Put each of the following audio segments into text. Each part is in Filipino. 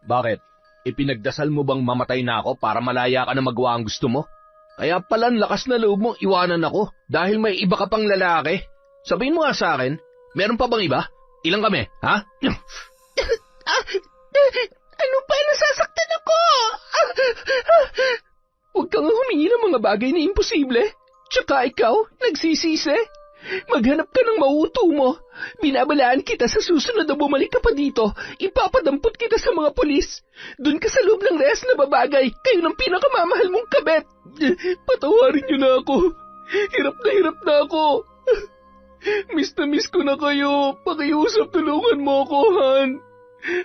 Bakit? Ipinagdasal mo bang mamatay na ako para malaya ka na magawa ang gusto mo? Kaya pala lakas na loob mong iwanan ako dahil may iba ka pang lalaki. Sabihin mo nga sa akin, meron pa bang iba? Ilang kami, ha? Ano pa? Nasasaktan ako! Huwag kang humingi ng mga bagay na imposible. Tsaka ikaw, nagsisisi. Maghanap ka ng mauuto mo. Binabalaan kita sa susunod na bumalik ka pa dito. Ipapadampot kita sa mga pulis. Doon ka sa loob ng rehas na babagay. Kayo ng pinakamamahal mong kabet. Patawarin niyo na ako. Hirap na ako. Miss na miss ko na kayo. Pakiusap, tulungan mo ako, Han.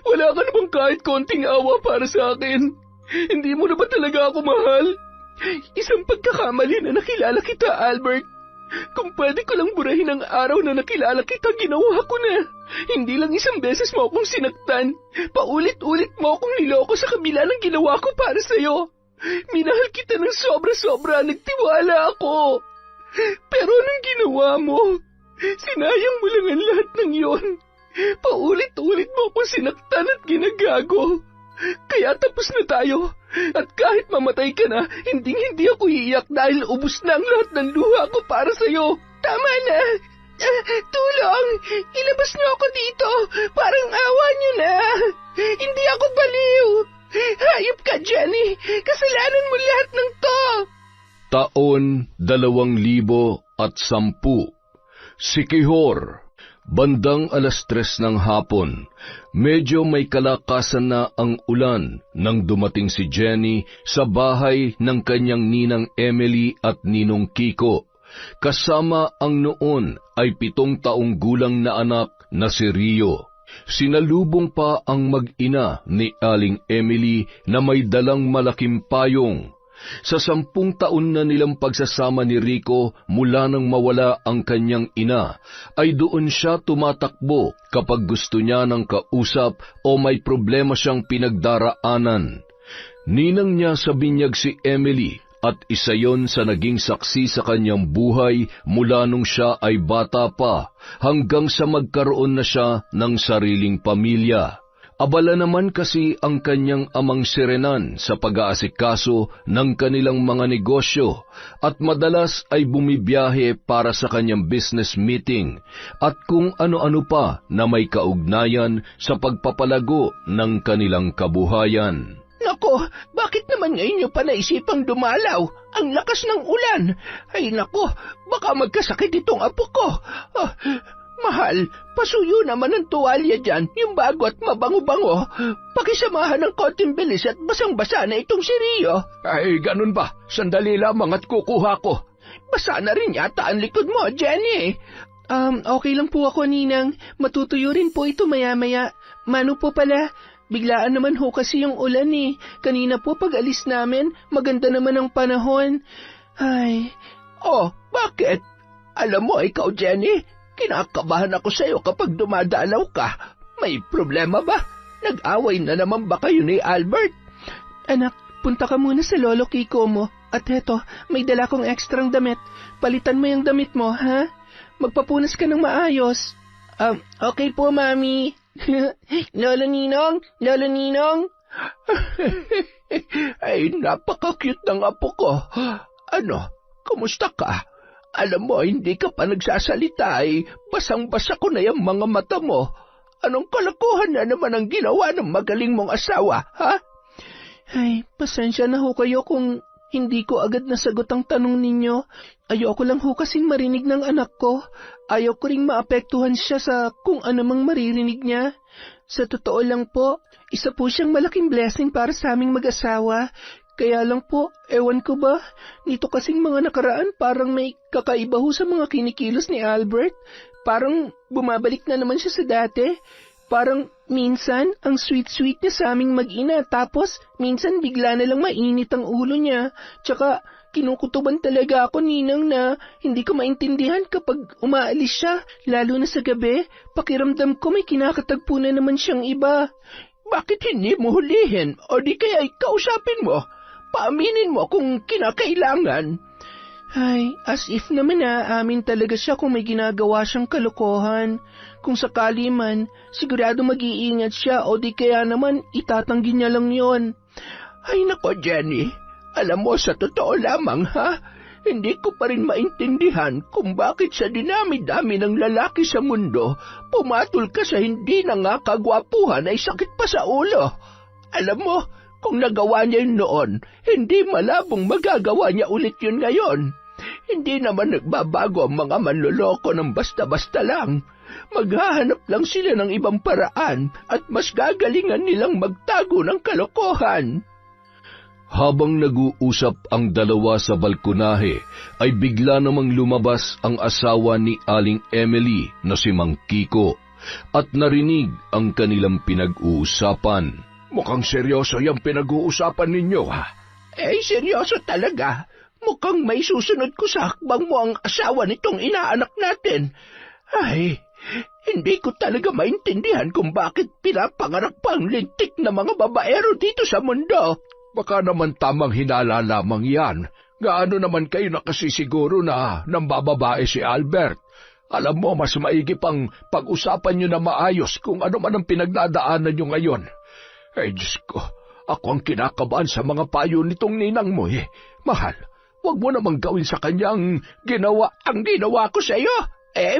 Wala ka na bang kahit konting awa para sa akin? Hindi mo na ba talaga ako mahal? Isang pagkakamali na nakilala kita, Albert. Kung pwede ko lang burahin ang araw na nakilala kita, ginawa ko na. Hindi lang isang beses mo akong sinaktan. Paulit-ulit mo akong niloko sa kabila ng ginawa ko para sa'yo. Minahal kita ng sobra-sobra, nagtiwala ako. Pero anong ginawa mo? Sinayang mo lang ang lahat ng yon. Paulit-ulit mo akong sinaktan at ginagago. Kaya tapos na tayo. At kahit mamatay ka na, hindi ako iiyak dahil ubos na ang lahat ng luha ko para sa'yo. Tama na. Tulong! Ilabas niyo ako dito. Parang awa niyo na. Hindi ako baliw. Hayop ka, Jenny. Kasalanan mo lahat ng to. Taon 2010. Siquijor. Bandang 3:00 ng hapon, medyo may kalakasan na ang ulan nang dumating si Jenny sa bahay ng kanyang ninang Emily at ninong Kiko. Kasama ang noon ay 7 taong gulang na anak na si Rio. Sinalubong pa ang mag-ina ni Aling Emily na may dalang malaking payong. Sa 10 taon na nilang pagsasama ni Rico mula nang mawala ang kanyang ina, ay doon siya tumatakbo kapag gusto niya ng kausap o may problema siyang pinagdaraanan. Ninang niya sa binyag si Emily at isa yon sa naging saksi sa kanyang buhay mula nung siya ay bata pa hanggang sa magkaroon na siya ng sariling pamilya. Abala naman kasi ang kanyang amang si Renan sa pag-aasikaso ng kanilang mga negosyo at madalas ay bumibiyahe para sa kanyang business meeting at kung ano-ano pa na may kaugnayan sa pagpapalago ng kanilang kabuhayan. Nako, bakit naman ngayon niyo pa naisipang dumalaw? Ang lakas ng ulan. Ay nako, baka magkasakit itong apo ko. Mahal, pasuyo naman ang tuwalya dyan, yung bago at mabango-bango. Pakisamahan ng konting bilis at basang-basa na itong si Rio. Ay, ganun ba? Sandali lamang at kukuha ko. Basa na rin yata ang likod mo, Jenny. Okay lang po ako, Ninang. Matutuyo rin po ito maya-maya. Mano po pala, biglaan naman ho kasi yung ulan eh. Kanina po pag alis namin, maganda naman ang panahon. Ay. Oh, bakit? Alam mo, ikaw, Jenny, kinakabahan ako sa'yo kapag dumadalaw ka. May problema ba? Nag-away na naman ba kayo ni Albert? Anak, punta ka muna sa lolo Kiko mo. At heto, may dala kong ekstrang damit. Palitan mo yung damit mo, ha? Magpapunas ka ng maayos. Okay po, Mami. Lolo Ninong? Lolo Ninong? Ay, napaka-cute ng apo ko. Ano, kumusta ka? Alam mo, hindi ka pa nagsasalita ay basang-basa ko na yung mga mata mo. Anong kalokohan na naman ang ginawa ng magaling mong asawa, ha? Ay, pasensya na ho kayo kung hindi ko agad nasagot ang tanong ninyo. Ayoko lang ho kasing marinig ng anak ko. Ayaw ko ring maapektuhan siya sa kung ano mang maririnig niya. Sa totoo lang po, isa po siyang malaking blessing para sa aming mag-asawa. Kaya lang po, ewan ko ba, nito kasing mga nakaraan parang may kakaiba ho sa mga kinikilos ni Albert. Parang bumabalik na naman siya sa dati. Parang minsan, ang sweet-sweet niya sa aming mag-ina, tapos minsan bigla na lang mainit ang ulo niya. Tsaka kinukutuban talaga ako, Ninang, na hindi ko maintindihan kapag umaalis siya, lalo na sa gabi. Pakiramdam ko may kinakatagpo na naman siyang iba. Bakit hindi mo hulihin o di kaya kausapin mo? Paaminin mo kung kinakailangan. Ay, as if naman amin talaga siya kung may ginagawa siyang kalokohan. Kung sakali man, sigurado mag-iingat siya o di kaya naman itatanggi niya lang yon. Ay nako, Jenny. Alam mo, sa totoo lamang, ha? Hindi ko pa rin maintindihan kung bakit sa dinami-dami ng lalaki sa mundo, pumatol ka sa hindi na nga kagwapuhan ay sakit pa sa ulo. Alam mo, kung nagawa niya yun noon, hindi malabong magagawa niya ulit yun ngayon. Hindi naman nagbabago ang mga manloloko ng basta-basta lang. Maghahanap lang sila ng ibang paraan at mas gagalingan nilang magtago ng kalokohan. Habang nag-uusap ang dalawa sa balkonahe, ay bigla namang lumabas ang asawa ni Aling Emily na si Mang Kiko at narinig ang kanilang pinag-uusapan. Mukhang seryoso yung pinag-uusapan ninyo, ha? Seryoso talaga. Mukhang may susunod ko sa hakbang mo ang asawa nitong inaanak natin. Ay, hindi ko talaga maintindihan kung bakit pinapangarap pa ang lintik na mga babaero dito sa mundo. Baka naman tamang hinala lamang yan. Gaano naman kayo nakasisiguro na nambababae si Albert? Alam mo, mas maigi pang pag-usapan nyo na maayos kung ano man ang pinagdadaanan nyo ngayon. Ay, Diyos ko, ako ang kinakabahan sa mga payo nitong ninang mo, eh. Mahal, huwag mo namang gawin sa kanyang ginawa ang ginawa ko sa iyo.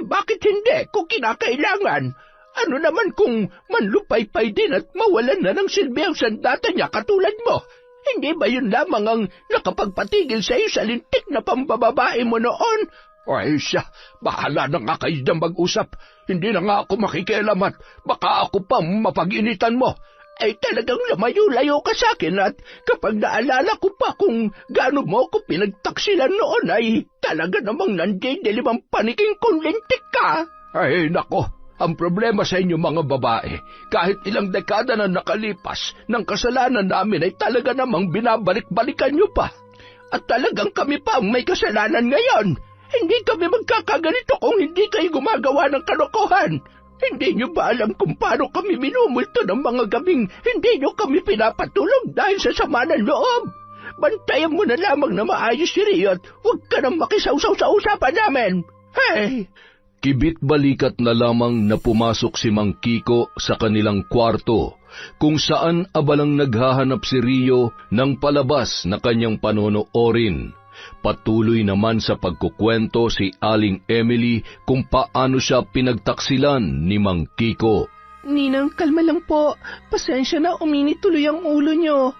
Bakit hindi kung kinakailangan? Ano naman kung manlupaypay din at mawalan na ng silbi ang sandata niya katulad mo? Hindi ba yun lamang ang nakapagpatigil sa iyo sa lintik na pambababae mo noon? Ay siya, bahala na nga kayo na mag-usap. Hindi na nga ako makikialam at baka ako pa mapag-initan mo. Ay talagang lamayo-layo ka sa akin at kapag naalala ko pa kung gaano mo ako pinagtaksilan noon ay talaga namang nandidilim ang paniking kung lintik ka. Ay nako, ang problema sa inyo mga babae, kahit ilang dekada na nakalipas ng kasalanan namin ay talaga namang binabalik-balikan nyo pa. At talagang kami pa ang may kasalanan ngayon. Hindi kami magkakaganito kung hindi kayo gumagawa ng kalokohan. Hindi nyo ba alam kung paano kami minumulto ng mga gabing hindi nyo kami pinapatulog dahil sa sama ng loob? Bantayan mo na lamang na maayos si Rio at huwag ka nang makisawsaw sa usapan namin. Hey! Kibit-balikat na lamang na pumasok si Mang Kiko sa kanilang kwarto, kung saan abalang naghahanap si Rio ng palabas na kanyang panonoorin. Patuloy naman sa pagkukwento si Aling Emily kung paano siya pinagtaksilan ni Mang Kiko. Ninang, kalma lang po. Pasensya na, uminit tuloy ang ulo nyo.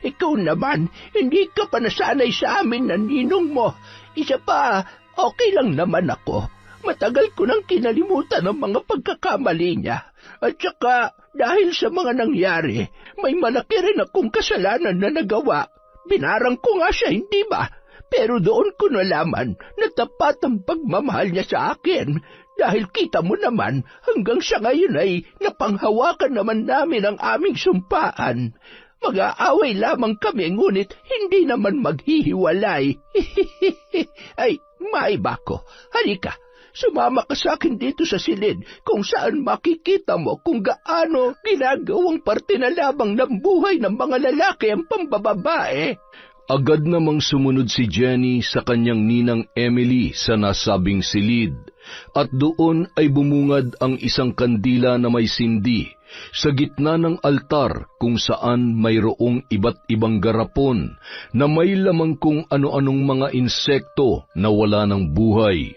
Ikaw naman, hindi ka pa nasanay sa amin na ninong mo. Isa pa, okay lang naman ako. Matagal ko nang kinalimutan ang mga pagkakamali niya. At saka, dahil sa mga nangyari, may malaki rin akong kasalanan na nagawa. Binarang ko nga siya, hindi ba? Pero doon ko nalaman na tapat ang pagmamahal niya sa akin. Dahil kita mo naman, hanggang sa ngayon ay napanghawakan naman namin ang aming sumpaan. Mag-aaway lamang kami, ngunit hindi naman maghihiwalay. Ay, maiba ko. Halika, sumama ka sa akin dito sa silid kung saan makikita mo kung gaano ginagawang parte na lamang ng buhay ng mga lalaki ang pambababae. Agad namang sumunod si Jenny sa kanyang ninang Emily sa nasabing silid, at doon ay bumungad ang isang kandila na may sindi sa gitna ng altar kung saan mayroong iba't ibang garapon na may lamang kung ano-anong mga insekto na wala ng buhay.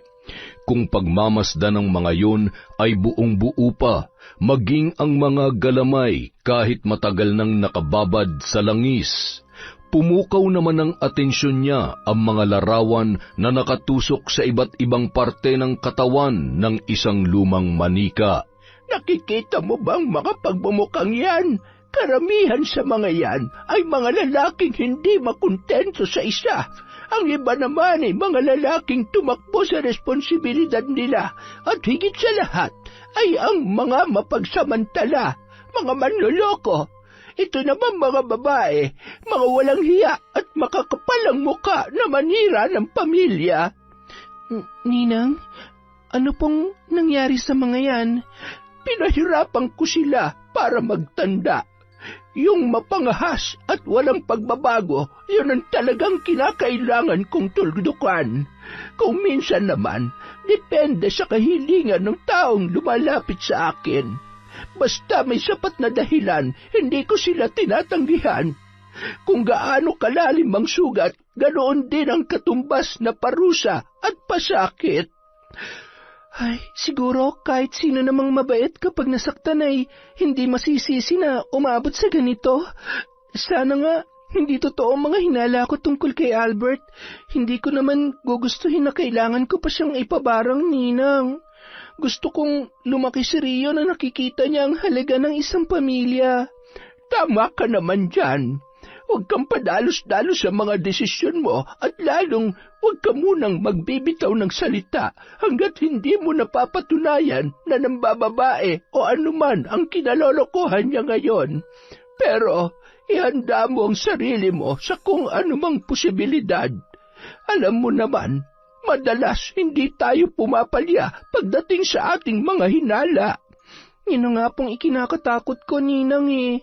Kung pagmamasdan ng mga yon ay buong-buo pa, maging ang mga galamay kahit matagal nang nakababad sa langis. Pumukaw naman ng atensyon niya ang mga larawan na nakatusok sa iba't ibang parte ng katawan ng isang lumang manika. Nakikita mo bang mga pagbumukang yan? Karamihan sa mga yan ay mga lalaking hindi makontento sa isa. Ang iba naman ay mga lalaking tumakbo sa responsibilidad nila at higit sa lahat ay ang mga mapagsamantala, mga manloloko. Ito naman mga babae, mga walang hiya at makakapalang muka na manira ng pamilya. Ninang, ano pong nangyari sa mga yan? Pinahirapan ko sila para magtanda. Yung mapangahas at walang pagbabago, yun ang talagang kinakailangan kong tuldukan. Kung minsan naman, depende sa kahilingan ng taong lumalapit sa akin. Basta may sapat na dahilan, hindi ko sila tinatanggihan. Kung gaano kalalim ang sugat, ganoon din ang katumbas na parusa at pasakit. Ay, siguro kahit sino namang mabait kapag nasaktan ay hindi masisisi na umabot sa ganito. Sana nga hindi totoo ang mga hinala ko tungkol kay Albert. Hindi ko naman gugustuhin na kailangan ko pa siyang ipabarang, Ninang. Gusto kong lumaki si Rio na nakikita niya ang halaga ng isang pamilya. Tama ka naman dyan. Huwag kang padalos-dalos sa mga desisyon mo at lalong huwag ka munang magbibitaw ng salita hanggat hindi mo napapatunayan na nambababae o anuman ang kinalolokohan niya ngayon. Pero ihanda mo ang sarili mo sa kung anumang posibilidad. Alam mo naman, madalas hindi tayo pumapalya pagdating sa ating mga hinala. Yun na nga pong ikinakatakot ko, Ninang eh.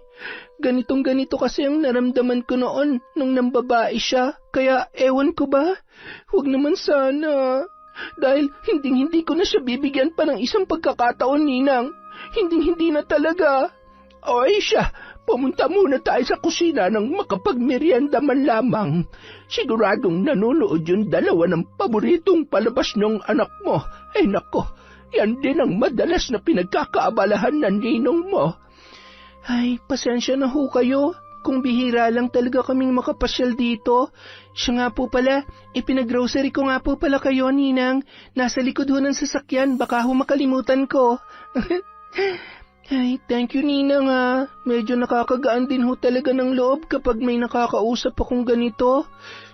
Ganitong-ganito kasi ang naramdaman ko noon nung nambabae siya. Kaya ewan ko ba? Huwag naman sana. Dahil hindi ko na siya bibigyan pa ng isang pagkakataon, Ninang. Hindi na talaga. O siya, pumunta muna tayo sa kusina ng makapagmerienda man lamang. Siguradong nanonood yung dalawa ng paboritong palabas ng anak mo. Ay nako, yan din ang madalas na pinagkakaabalahan ng ninong mo. Ay, pasensya na ho kayo. Kung bihira lang talaga kaming makapasyal dito. Siya nga po pala, ipinag-grocery ko nga po pala kayo, Ninang. Nasa likod ho ng sasakyan, baka ho makalimutan ko. Ay, thank you, Ninang ah. Medyo nakakagaan din ho talaga ng loob kapag may nakakausap akong ganito.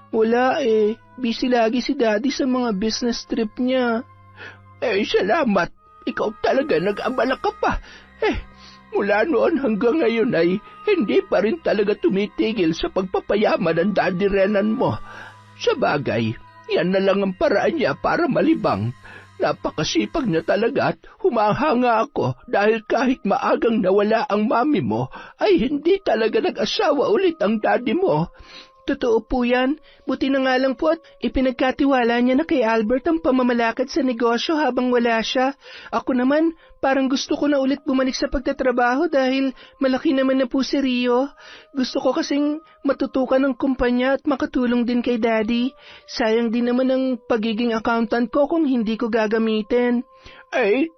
Wala eh, busy lagi si Daddy sa mga business trip niya. Salamat. Ikaw talaga nag-abala ka pa. Mula noon hanggang ngayon ay hindi pa rin talaga tumitigil sa pagpapayaman ng Daddy Renan mo. Sa bagay, yan na lang ang paraan niya para malibang. Napakasipag niya talaga at humahanga ako dahil kahit maagang nawala ang mami mo, ay hindi talaga nag-asawa ulit ang daddy mo. Totoo po yan. Buti na nga lang po at ipinagkatiwala niya na kay Albert ang pamamalakad sa negosyo habang wala siya. Ako naman, parang gusto ko na ulit bumalik sa pagtatrabaho dahil malaki naman na po si Rio. Gusto ko kasing matutukan ng kumpanya at makatulong din kay Daddy. Sayang din naman ang pagiging accountant ko kung hindi ko gagamitin.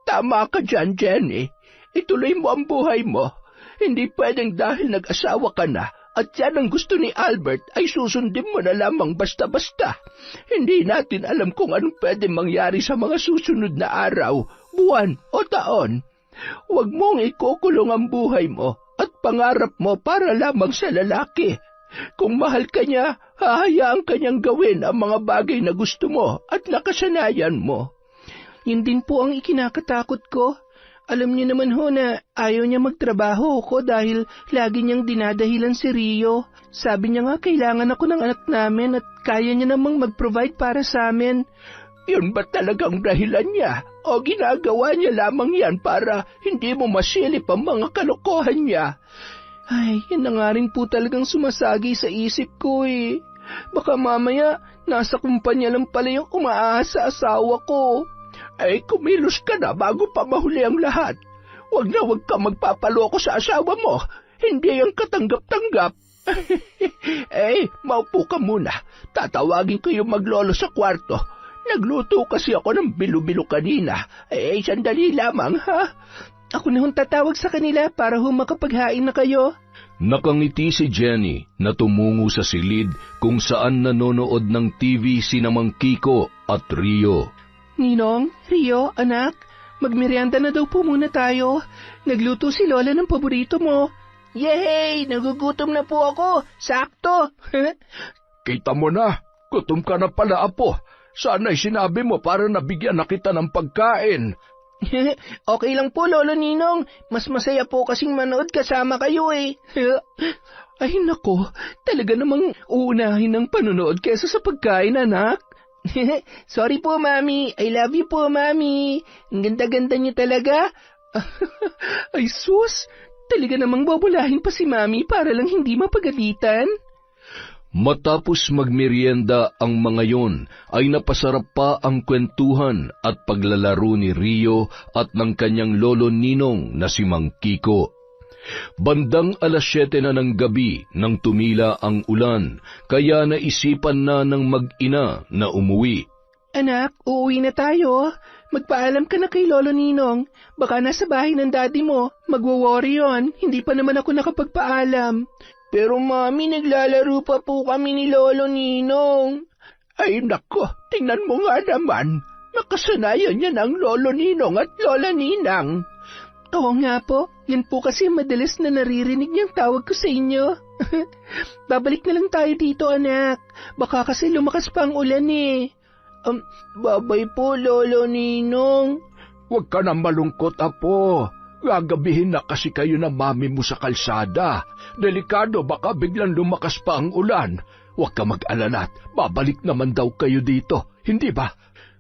Tama ka dyan, Jenny. Ituloy mo ang buhay mo. Hindi pwedeng dahil nag-asawa ka na at yan ang gusto ni Albert ay susundin mo na lamang basta-basta. Hindi natin alam kung anong pwede mangyari sa mga susunod na araw, buwan o taon. Huwag mong ikukulong ang buhay mo at pangarap mo para lamang sa lalaki. Kung mahal ka niya, hahayaan ka niyang gawin ang mga bagay na gusto mo at nakasanayan mo. Yun din po ang ikinakatakot ko. Alam niyo naman ho na ayaw niya magtrabaho ko dahil lagi niyang dinadahilan si Rio. Sabi niya nga kailangan ako ng anak namin at kaya niya namang mag-provide para sa amin. Yun ba talagang dahilan niya? O ginagawa niya lamang yan para hindi mo masilip ang mga kalokohan niya? Ay, yan na nga rin po talagang sumasagi sa isip ko eh. Baka mamaya nasa kumpanya lang pala yung umaasa sa asawa ko. Kumilos ka na bago pa mahuli ang lahat. Huwag ka magpapaloko sa asawa mo. Hindi yung katanggap-tanggap. Maupo ka muna. Tatawagin ko yung maglolo sa kwarto. Nagluto kasi ako ng bilo-bilo kanina. Sandali lamang, ha? Ako na hong tatawag sa kanila para makapaghain na kayo. Nakangiti si Jenny na tumungo sa silid kung saan nanonood ng TV si Mang Kiko at Rio. Ninong, Rio, anak, magmerienda na daw po muna tayo. Nagluto si Lola ng paborito mo. Yay! Nagugutom na po ako. Sakto. Kita mo na, gutom ka na pala, apo. Sana'y sinabi mo para nabigyan na kita ng pagkain. Okay lang po, Lolo Ninong. Mas masaya po kasing manood kasama kayo eh. Ay nako, talaga namang uunahin ng panonood kesa sa pagkain, anak. Sorry po, Mami. I love you po, Mami. Ang ganda-ganda niyo talaga. Ay sus, Talaga namang bobolahin pa si Mami para lang hindi mapagalitan? Matapos magmerienda ang mga yon, ay napasarap pa ang kwentuhan at paglalaro ni Rio at ng kanyang lolo Ninong na si Mang Kiko. Bandang 7:00 na ng gabi nang tumila ang ulan, kaya naisipan na ng mag-ina na umuwi. Anak, uuwi na tayo. Magpaalam ka na kay Lolo Ninong. Baka nasa bahay ng daddy mo. Magwo-worry yun. Hindi pa naman ako nakapagpaalam. Pero Mami, naglalaro pa po kami ni Lolo Ninong. Ay nako, tingnan mo nga naman. Nakasanayan niya ng Lolo Ninong at Lola Ninang. Oo nga po. Yan po kasi madalas na naririnig niyang tawag ko sa inyo. Babalik na lang tayo dito, anak. Baka kasi lumakas pa ang ulan eh. Babay po, Lolo Ninong. Huwag ka na malungkot, Apo. Gagabihin na kasi kayo ng mami mo sa kalsada. Delikado, baka biglang lumakas pa ang ulan. Huwag ka mag-alala at babalik naman daw kayo dito, hindi ba?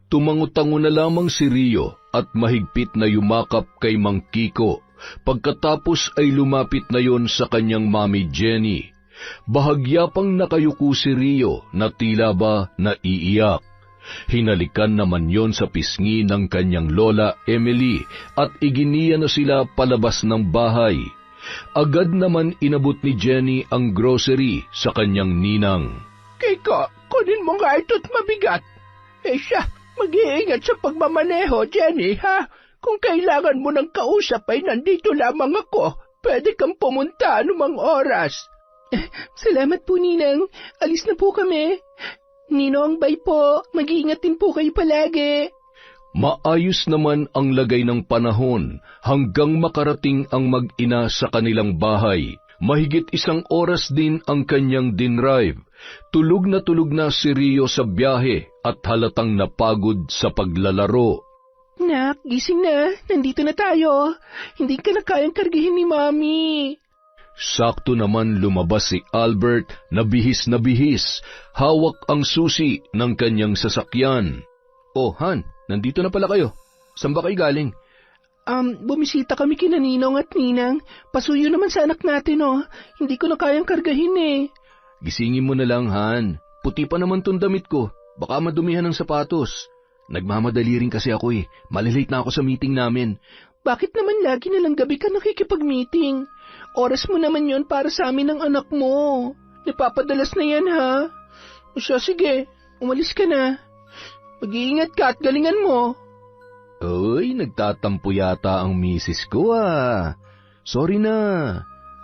Tumango-tango na lamang si Rio at mahigpit na yumakap kay Mang Kiko. Pagkatapos ay lumapit na yon sa kanyang Mami Jenny. Bahagya pang nakayuko si Rio na tila ba naiiyak. Hinalikan naman yon sa pisngi ng kanyang lola Emily at iginiya na sila palabas ng bahay. Agad naman inabot ni Jenny ang grocery sa kanyang ninang. Kiko, kunin mo nga ito't mabigat. Siya, mag-iingat sa pagmamaneho, Jenny, ha? Kung kailangan mo ng kausap ay nandito lamang ako. Pwede kang pumunta anumang oras. Salamat po, Ninang. Alis na po kami. Ninong, bye po. Mag-iingat din po kayo palagi. Maayos naman ang lagay ng panahon hanggang makarating ang mag-ina sa kanilang bahay. Mahigit 1 oras din ang kanyang dinrive. Tulog na si Rio sa biyahe at halatang napagod sa paglalaro. Nak, gising na. Nandito na tayo. Hindi ka na kayang kargihin ni Mami. Sakto naman lumabas si Albert na bihis, hawak ang susi ng kanyang sasakyan. Oh, Han, nandito na pala kayo. Saan ba kayo galing? Bumisita kami kina Ninong at Ninang. Pasuyo naman sa anak natin, oh. Hindi ko na kayang kargahin eh. Gisingin mo na lang, Han. Puti pa naman tong damit ko. Baka madumihan ng sapatos. Nagmamadali rin kasi ako eh. Malilate na ako sa meeting namin. Bakit naman lagi na lang gabi ka nakikipag-meeting? Oras mo naman yon para sa amin ng anak mo. Napapadalas na yan, ha? O siya, sige. Umalis ka na. Mag-iingat ka at galingan mo. Uy, nagtatampo yata ang misis ko, ah. Sorry na.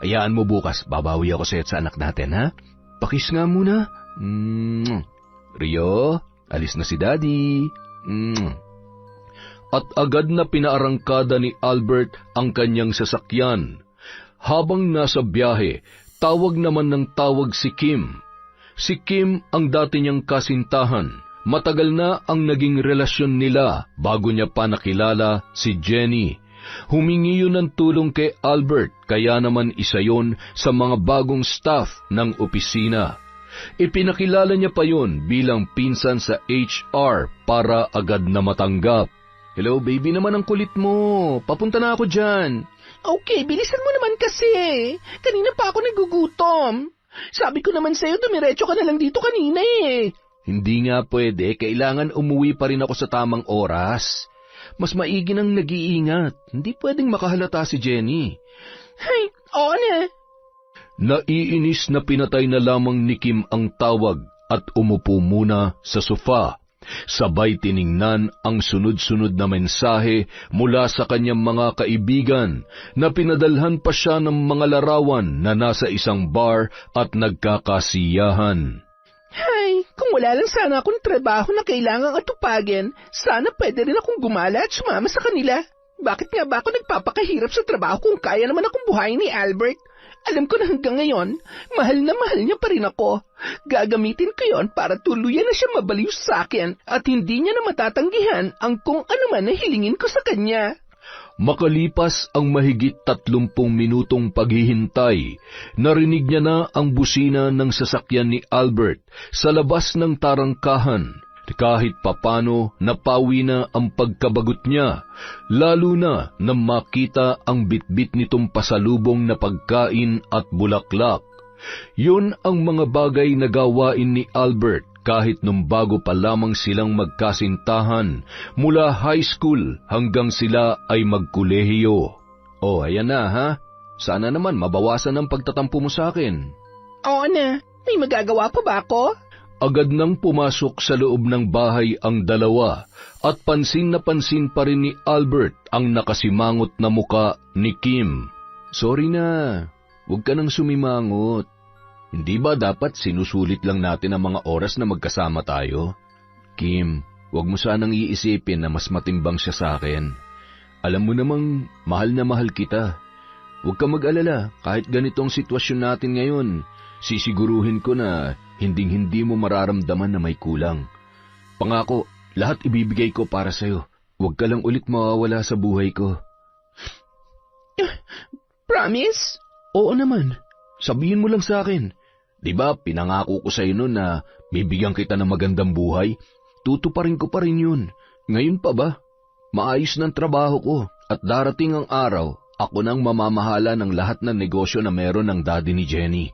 Hayaan mo bukas, babawi ako sa anak natin, ha? Pakis nga muna. Rio, alis na si Daddy. At agad na pinaarangkada ni Albert ang kanyang sasakyan. Habang nasa biyahe, tawag naman ng tawag si Kim. Si Kim ang dati niyang kasintahan. Matagal na ang naging relasyon nila bago niya pa nakilala si Jenny. Humingi yun ng tulong kay Albert, kaya naman isa yon sa mga bagong staff ng opisina. Ipinakilala niya pa yon bilang pinsan sa HR para agad na matanggap. Hello baby, naman ang kulit mo. Papunta na ako dyan. Okay, bilisan mo naman kasi. Kanina pa ako nagugutom. Sabi ko naman sa'yo, dumiretso ka na lang dito kanina eh. Hindi nga pwede, kailangan umuwi pa rin ako sa tamang oras. Mas maigi nang nag-iingat. Hindi pwedeng makahalata si Jenny. Ay, oo na. Naiinis na pinatay na lamang ni Kim ang tawag at umupo muna sa sofa. Sabay tiningnan ang sunod-sunod na mensahe mula sa kanyang mga kaibigan na pinadalhan pa siya ng mga larawan na nasa isang bar at nagkakasiyahan. Hay, kung wala lang sana akong trabaho na kailangang atupagin, sana pwede rin akong gumala at sumama sa kanila. Bakit nga ba ako nagpapakahirap sa trabaho kung kaya naman akong buhayin ni Albert? Alam ko na hanggang ngayon, mahal na mahal niya pa rin ako. Gagamitin ko yon para tuluyan na siya mabaliw sa akin at hindi niya na matatanggihan ang kung ano man na hilingin ko sa kanya. Makalipas ang mahigit 30 minutong paghihintay, narinig niya na ang busina ng sasakyan ni Albert sa labas ng tarangkahan. Kahit papano napawi na ang pagkabagot niya, lalo na nang makita ang bitbit nitong pasalubong na pagkain at bulaklak. Yun ang mga bagay na gawain ni Albert kahit nung bago pa lamang silang magkasintahan mula high school hanggang sila ay magkolehiyo. Oh, ayan na ha. Sana naman mabawasan ang pagtatampo mo sa akin. Oo na, may magagawa pa ba ako? Agad nang pumasok sa loob ng bahay ang dalawa at pansin na pansin pa rin ni Albert ang nakasimangot na muka ni Kim. Sorry na, huwag ka nang sumimangot. Hindi ba dapat sinusulit lang natin ang mga oras na magkasama tayo? Kim, huwag mo sanang iisipin na mas matimbang siya sa akin. Alam mo namang mahal na mahal kita. Huwag ka mag-alala, kahit ganitong sitwasyon natin ngayon, sisiguruhin ko na hinding-hindi mo mararamdaman na may kulang. Pangako, lahat ibibigay ko para sa'yo. Huwag ka lang ulit mawawala sa buhay ko. Promise? Oo naman. Sabihin mo lang sa akin. Diba, pinangako ko sa'yo noon na bibigyan kita ng magandang buhay? Tutuparin ko pa rin yun. Ngayon pa ba? Maayos ng trabaho ko at darating ang araw, ako nang mamamahala ng lahat ng negosyo na meron ng daddy ni Jenny.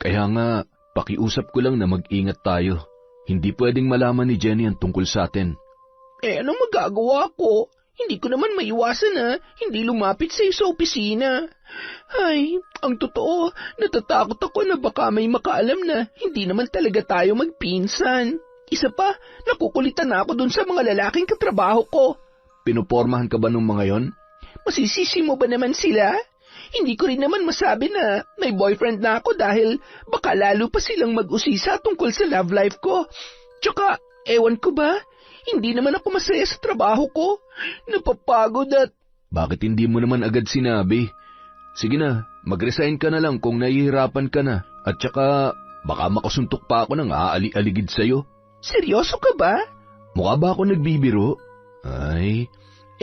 Kaya nga, pakiusap ko lang na mag-ingat tayo. Hindi pwedeng malaman ni Jenny ang tungkol sa atin. Anong magagawa ko? Hindi ko naman maiwasan na hindi lumapit sa opisina. Ay, ang totoo, natatakot ako na baka may makaalam na hindi naman talaga tayo magpinsan. Isa pa, nakukulitan na ako dun sa mga lalaking katrabaho ko. Pinupormahan ka ba nung mga yon? Masisisi mo ba naman sila? Hindi ko rin naman masabi na may boyfriend na ako dahil baka lalo pa silang mag-usisa tungkol sa love life ko. Tsaka, ewan ko ba, hindi naman ako masaya sa trabaho ko. Napapagod at... Bakit hindi mo naman agad sinabi? Sige na, mag-resign ka na lang kung nahihirapan ka na. At tsaka, baka makasuntok pa ako ng aali-aligid sa'yo. Seryoso ka ba? Mukha ba ako nagbibiro? Ay...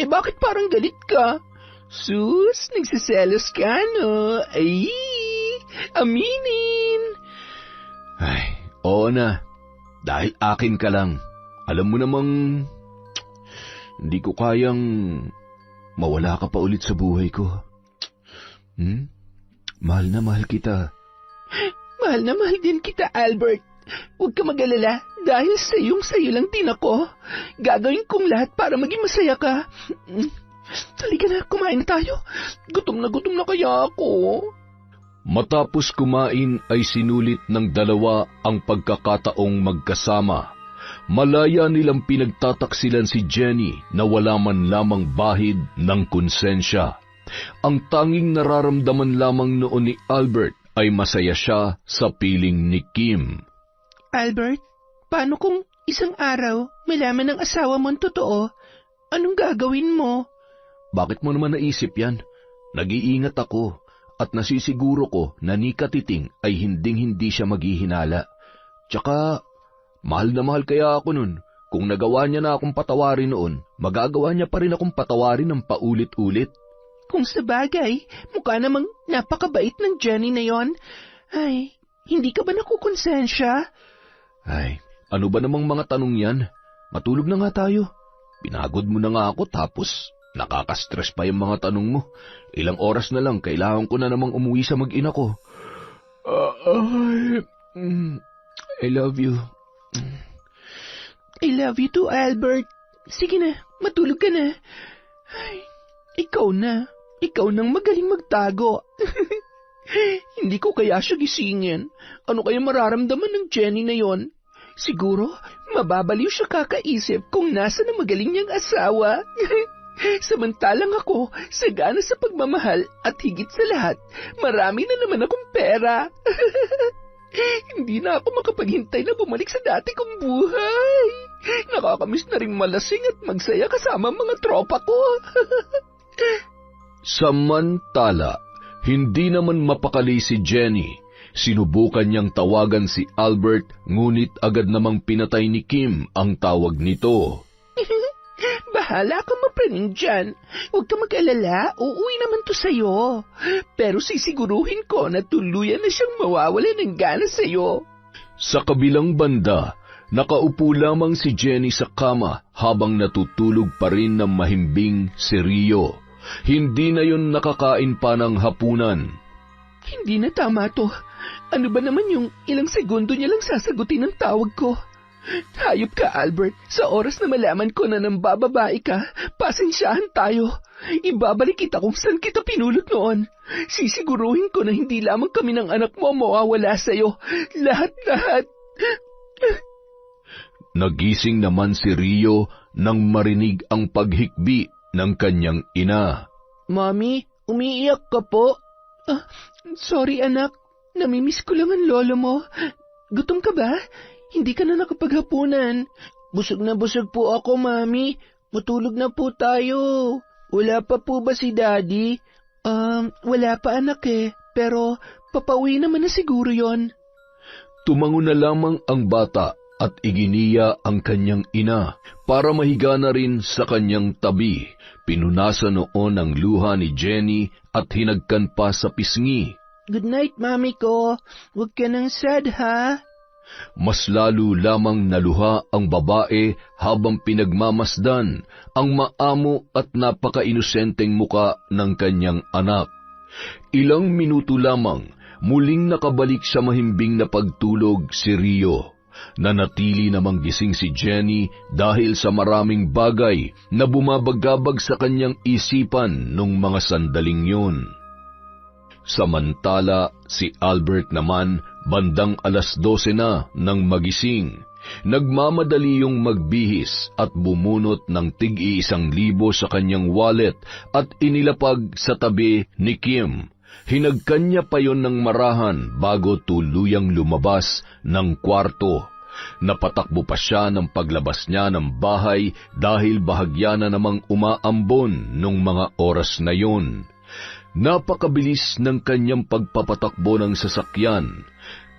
bakit parang galit ka? Sus, nagsiselos ka, no? Ay, aminin. Ay, oo na. Dahil akin ka lang. Alam mo namang, hindi ko kayang mawala ka pa ulit sa buhay ko. Mahal na mahal kita. Mahal na mahal din kita, Albert. Huwag ka mag-alala dahil sayo lang din ako. Gagawin kong lahat para maging masaya ka. Halika na, kumain na tayo. Gutom na kaya ako. Matapos kumain ay sinulit ng dalawa ang pagkakataong magkasama. Malaya nilang pinagtataksilan si Jenny na wala man lamang bahid ng konsensya. Ang tanging nararamdaman lamang noon ni Albert ay masaya siya sa piling ni Kim. Albert, paano kung isang araw malaman ng asawa mo ang totoo? Anong gagawin mo? Bakit mo naman naisip yan? Nag-iingat ako at nasisiguro ko na ni Katiting ay hinding-hindi siya maghihinala. Tsaka, mahal na mahal kaya ako nun. Kung nagawa niya na akong patawarin noon, magagawa niya pa rin akong patawarin ng paulit-ulit. Kung sabagay, mukha namang napakabait ng Jenny na yon. Ay, hindi ka ba nakukonsensya? Ay, ano ba namang mga tanong yan? Matulog na nga tayo. Pinagod mo na nga ako tapos nakaka-stress pa yung mga tanong mo. Ilang oras na lang, kailangan ko na namang umuwi sa mag-ina ko. I love you. I love you too, Albert. Sige na, matulog ka na. Ay, ikaw nang magaling magtago. Hindi ko kaya siya gisingin. Ano kaya mararamdaman ng Jenny na yon? Siguro, mababaliw siya kakaisip kung nasa na magaling niyang asawa. Samantalang ako, sagana sa pagmamahal at higit sa lahat, marami na naman akong pera. Hindi na ako makapaghintay na bumalik sa dati kong buhay. Nakakamiss na rin malasing at magsaya kasama mga tropa ko. Samantala, hindi naman mapakali si Jenny. Sinubukan niyang tawagan si Albert, ngunit agad namang pinatay ni Kim ang tawag nito. Bahala ka mapraning dyan. Huwag ka mag-alala, uuwi naman to sa'yo. Pero sisiguruhin ko na tuluyan na siyang mawawala ng gana sa'yo. Sa kabilang banda, Nakaupo lamang si Jenny sa kama habang natutulog pa rin ng mahimbing si Rio. Hindi na yun nakakain pa ng hapunan. Hindi na tama to. Ano ba naman yung ilang segundo niya lang sasagutin ang tawag ko? Hayop ka, Albert. Sa oras na malaman ko na nang bababae ka, pasensyahan tayo. Ibabalik kita kung saan kita pinulot noon. Sisiguruhin ko na hindi lamang kami ng anak mo mawawala sa'yo. Lahat-lahat. Nagising naman si Rio nang marinig ang paghikbi ng kanyang ina. Mami, umiiyak ka po? Sorry anak, namimiss ko lang ang lolo mo. Gutom ka ba? Hindi ka na nakapaghapunan. Busog na busog po ako, Mami. Matulog na po tayo. Wala pa po ba si Daddy? Wala pa anak eh, pero papauwi naman na siguro yon. Tumango na lamang ang bata at iginiya ang kanyang ina para mahiga na rin sa kanyang tabi. Pinunasan noon ang luha ni Jenny at hinagkan pa sa pisngi. Good night, Mami ko. Huwag ka nang sad, ha? Mas lalo lamang naluha ang babae habang pinagmamasdan ang maamo at napaka-inosenteng muka ng kanyang anak. Ilang minuto lamang, muling nakabalik sa mahimbing na pagtulog si Rio. Nanatili namang gising si Jenny dahil sa maraming bagay na bumabagabag sa kanyang isipan nung mga sandaling yun. Samantala, si Albert naman, bandang 12:00 na nang magising. Nagmamadali yung magbihis at bumunot ng tig-1,000 sa kanyang wallet at inilapag sa tabi ni Kim. Hinagkan niya pa yon ng marahan bago tuluyang lumabas ng kwarto. Napatakbo pa siya ng paglabas niya ng bahay dahil bahagya na namang umaambon nung mga oras na yon. Napakabilis ng kanyang pagpapatakbo ng sasakyan.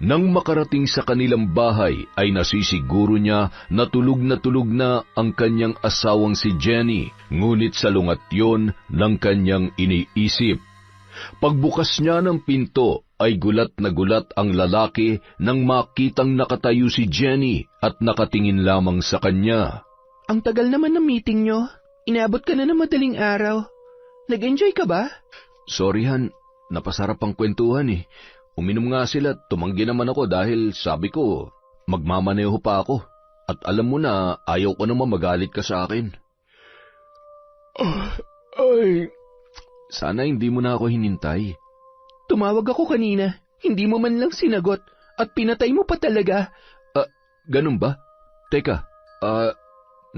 Nang makarating sa kanilang bahay ay nasisiguro niya na tulog na ang kanyang asawang si Jenny, ngunit salungat yon ng kanyang iniisip. Pagbukas niya ng pinto ay gulat na gulat ang lalaki nang makitang nakatayo si Jenny at nakatingin lamang sa kanya. Ang tagal naman ng meeting nyo. Inabot ka na ng madaling araw. Nag-enjoy ka ba? Sorry Han, napasarap ang kwentuhan eh. Uminom nga sila at tumanggi naman ako dahil sabi ko, magmamaneho pa ako. At alam mo na ayaw ko naman magalit ka sa akin. Sana hindi mo na ako hinintay. Tumawag ako kanina, hindi mo man lang sinagot at pinatay mo pa talaga. Ganun ba? Teka,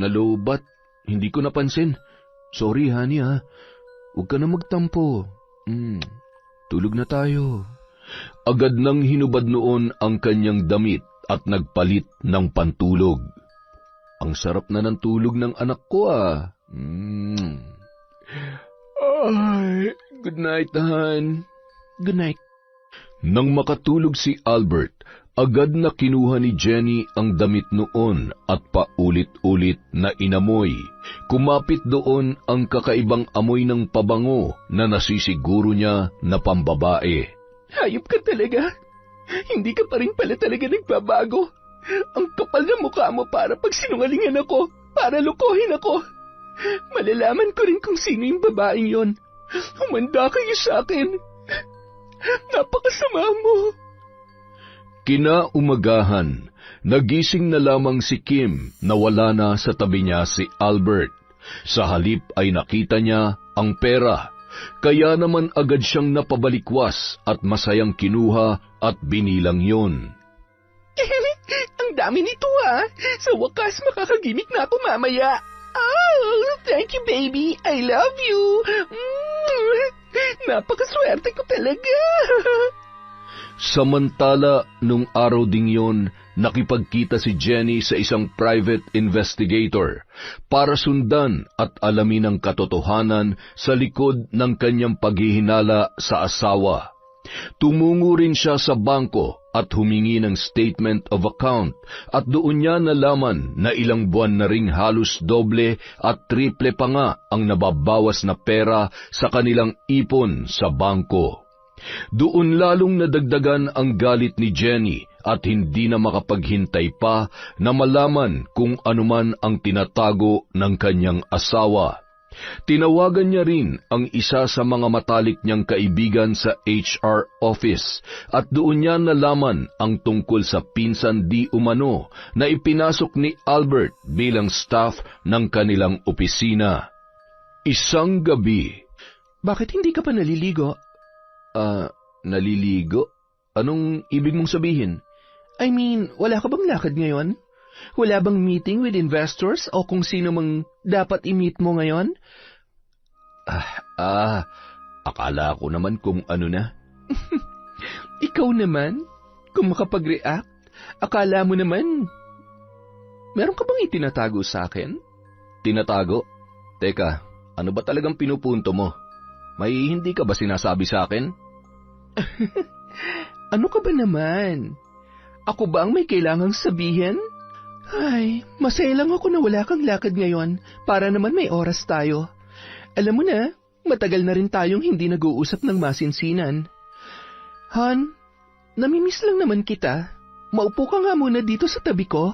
nalobat, hindi ko napansin. Sorry honey ha, huwag ka na magtampo. Tulog na tayo. Agad nang hinubad noon ang kanyang damit at nagpalit ng pantulog. Ang sarap na ng tulog ng anak ko ah. Ay, good night, Han. Good night. Nang makatulog si Albert, agad na kinuha ni Jenny ang damit noon at paulit-ulit na inamoy. Kumapit doon ang kakaibang amoy ng pabango na nasisiguro niya na pambabae. Hayop ka talaga. Hindi ka pa rin pala talaga nagbabago. Ang kapal na mukha mo para pagsinungalingan ako, para lukohin ako. Malalaman ko rin kung sino yung babaeng yon. Humanda kayo sa akin. Napakasama mo. Kinaumagahan, nagising na lamang si Kim na wala na sa tabi niya si Albert. Sa halip ay nakita niya ang pera. Kaya naman agad siyang napabalikwas at masayang kinuha at binilang yon. Ang dami nito ha. Sa wakas makakagimik na ako mamaya. Oh, thank you baby. I love you. Napakaswerte ko talaga. Samantala, nung araw ding yon, nakipagkita si Jenny sa isang private investigator para sundan at alamin ang katotohanan sa likod ng kanyang paghihinala sa asawa. Tumungo rin siya sa bangko at humingi ng statement of account at doon niya nalaman na ilang buwan na ring halos doble at triple pa nga ang nababawas na pera sa kanilang ipon sa bangko. Doon lalong nadagdagan ang galit ni Jenny at hindi na makapaghintay pa na malaman kung anuman ang tinatago ng kanyang asawa. Tinawagan niya rin ang isa sa mga matalik niyang kaibigan sa HR office at doon niya nalaman ang tungkol sa pinsan di umano na ipinasok ni Albert bilang staff ng kanilang opisina. Isang gabi. Bakit hindi ka pa naliligo? Naliligo? Anong ibig mong sabihin? I mean, wala ka bang lakad ngayon? Wala bang meeting with investors o kung sino mang dapat i-meet mo ngayon? Akala ko naman kung ano na. Ikaw naman, kung makapag-react, akala mo naman, meron ka bang itinatago sa akin? Tinatago? Teka, ano ba talagang pinupunto mo? May hindi ka ba sinasabi sa akin? Ano ka ba naman? Ako ba ang may kailangang sabihin? Ay, masaya lang ako na wala kang lakad ngayon para naman may oras tayo. Alam mo na, matagal na rin tayong hindi nag-uusap ng masinsinan. Han, namimiss lang naman kita. Maupo ka nga muna dito sa tabi ko.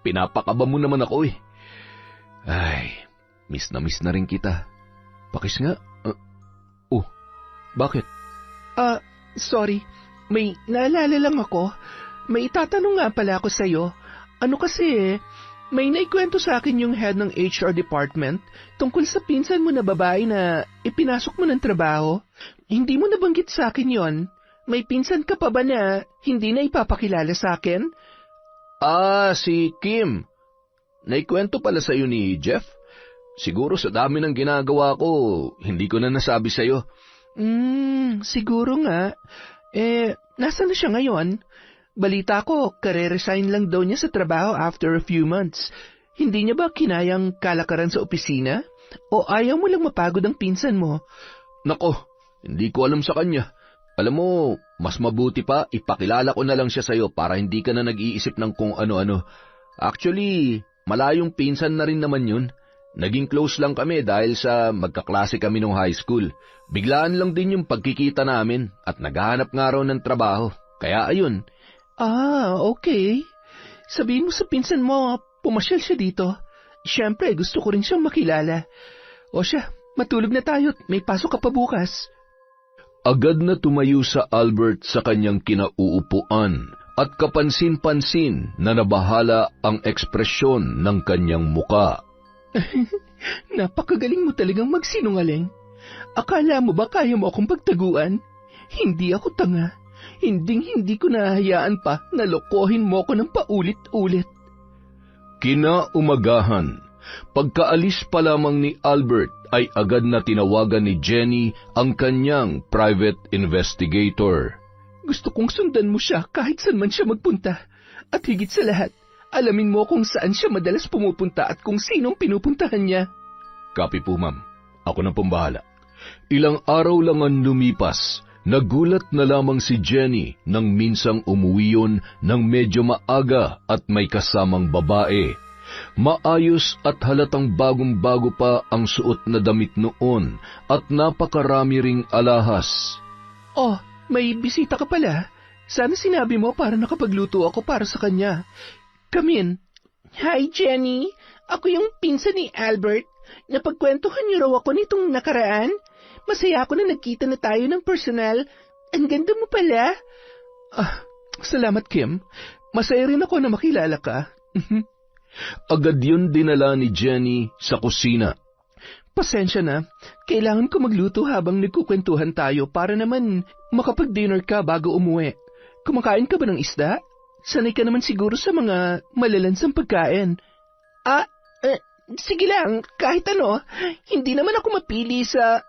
Pinapakaba mo naman ako eh. Ay, miss na rin kita. Pakis nga. Bakit? Sorry. May naalala lang ako. May itatanong nga pala ako sa'yo. Ano kasi may naikwento sa akin yung head ng HR department tungkol sa pinsan mo na babae na ipinasok mo ng trabaho. Hindi mo nabanggit sa akin yon. May pinsan ka pa ba na hindi na ipapakilala sa akin? Si Kim. Naikwento pala sa'yo ni Jeff. Siguro sa dami ng ginagawa ko, hindi ko na nasabi sa'yo. Siguro nga. Nasaan na siya ngayon? Balita ko, kare-resign lang daw niya sa trabaho after a few months. Hindi niya ba kinayang kalakaran sa opisina? O ayaw mo lang mapagod ang pinsan mo? Nako, hindi ko alam sa kanya. Alam mo, mas mabuti pa ipakilala ko na lang siya sa'yo para hindi ka na nag-iisip ng kung ano-ano. Actually, malayong pinsan na rin naman yun. Naging close lang kami dahil sa magkaklase kami nung high school. Biglaan lang din yung pagkikita namin at naghahanap nga raw ng trabaho. Kaya ayun. Okay. Sabihin mo sa pinsan mo, pumasyal siya dito. Siyempre, gusto ko rin siyang makilala. O siya, matulog na tayo at may pasok ka pa bukas. Agad na tumayo sa Albert sa kanyang kinauupuan at kapansin-pansin na nabahala ang ekspresyon ng kanyang muka. Napakagaling mo talagang magsinungaling. Akala mo ba kaya mo akong pagtaguan? Hindi ako tanga. Hindi ko nahahayaan pa na lokohin mo ko ng paulit-ulit. Kinaumagahan, pagkaalis pa lamang ni Albert ay agad na tinawagan ni Jenny ang kanyang private investigator. Gusto kong sundan mo siya kahit saan man siya magpunta. At higit sa lahat, alamin mo kung saan siya madalas pumupunta at kung sinong pinupuntahan niya. Copy po, ma'am. Ako na pong bahala. Ilang araw lang ang lumipas, nagulat na lamang si Jenny nang minsang umuwi yun ng medyo maaga at may kasamang babae. Maayos at halatang bagong-bago pa ang suot na damit noon at napakarami ring alahas. Oh, may bisita ka pala. Sana sinabi mo para nakapagluto ako para sa kanya. Come in. Hi, Jenny. Ako yung pinsan ni Albert. Napagkwentuhan niyo raw ako nitong nakaraan. Masaya ako na nagkita na tayo ng personal. Ang ganda mo pala. Salamat, Kim. Masaya rin ako na makilala ka. Agad yun dinala ni Jenny sa kusina. Pasensya na. Kailangan ko magluto habang nagkukwentuhan tayo para naman makapag-dinner ka bago umuwi. Kumakain ka ba ng isda? Sanay ka naman siguro sa mga malalansang pagkain. Sige lang, kahit ano. Hindi naman ako mapili sa...